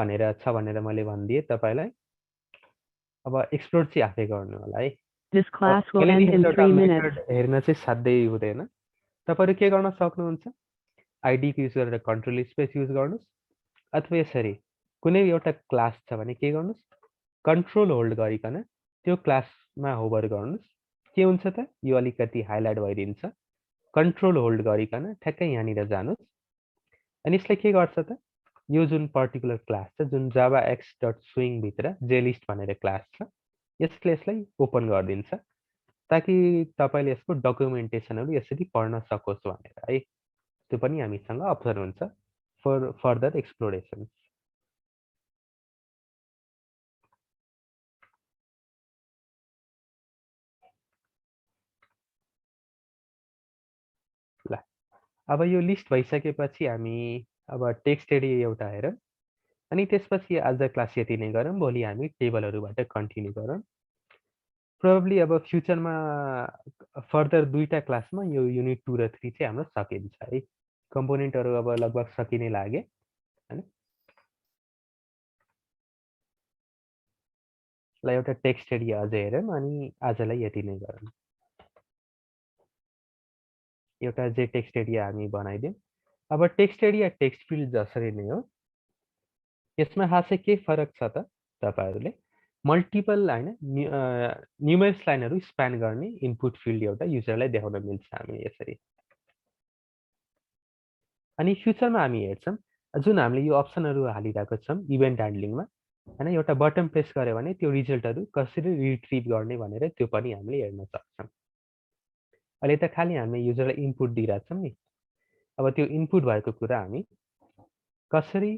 भनेर मैले भनिदिएँ तपाईँलाई अब एक्सप्लोर चाहिँ आफै गर्नु होला है This class will मैले end in लेखेको एउटा 3 minutes. मेथड हेर्न चाहिँ साध्यै हुँदैन तपाईँहरू के गर्न सक्नुहुन्छ आइडीको युज गरेर कन्ट्रोल स्पेस युज गर्नुहोस् अथवा यसरी कुनै एउटा क्लास छ भने के गर्नुहोस् कन्ट्रोल होल्ड गरिकन त्यो क्लासमा होभर गर्नुहोस् के हुन्छ त यो अलिकति हाइलाइट भइदिन्छ कन्ट्रोल होल्ड गरिकन ठ्याक्कै यहाँनिर जानुहोस् अनि यसले के गर्छ त यो जुन पर्टिकुलर क्लास छ जुन जावा एक्स डट स्विङ भित्र जेलिस्ट भनेर क्लास छ यसले यसलाई ओपन गरिदिन्छ ताकि तपाईँले यसको डकुमेन्टेसनहरू यसरी पढ्न सकोस् भनेर है त्यो पनि हामीसँग अप्सन हुन्छ फर फर्दर एक्सप्लोरेसन ल अब यो लिस्ट भइसकेपछि हामी अब टेक्स्ट एरिया एउटा हेरौँ अनि त्यसपछि आज क्लास यति नै गरौँ भोलि हामी टेबलहरूबाट कन्टिन्यू गरौँ प्रोबेबली अब फ्युचरमा फर्दर 2टा क्लासमा यो युनिट 2 र 3 चाहिँ हाम्रो सकिन्छ है। कम्पोनेन्टहरू अब लगभग सकिने लाग्यो हैन। ल एउटा टेक्स्ट एरिया अझै हेरौँ अनि आजलाई यति नै गरौँ। एउटा जे टेक्स्ट एरिया हामी बनाइदियौँ। अब टेक्स्ट एरिया टेक्स्ट फिल्ड जसरी नै हो, यसमा खासै के फरक छ त तपाईहरुले मल्टिपल हैन न्युमरस लाइनहरु स्प्यान गर्ने इनपुट फिल्ड एउटा युजरलाई देखाउन मिल्छ हामी यसरी। अनि फ्युचरमा हामी हेर्छौं जुन हामीले यो अप्सनहरु हालिरहेको छौं इभेन्ट ह्यान्डलिङमा हैन, एउटा बटन प्रेस गर्यो भने त्यो रिजल्टहरु कसरी रिट्रिभ गर्ने भनेर त्यो पनि हामीले हेर्न सक्छौं। अहिले त खाली हामी युजरलाई इनपुट दिइराछौं नि। अब त्यो इनपुट भएको कुरा हामी कसरी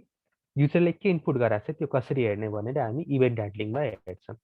युजरले के इनपुट गराछ त्यो कसरी हेर्ने भनेर हामी इभेन्ट ह्यान्डलिङमा हेर्छौं।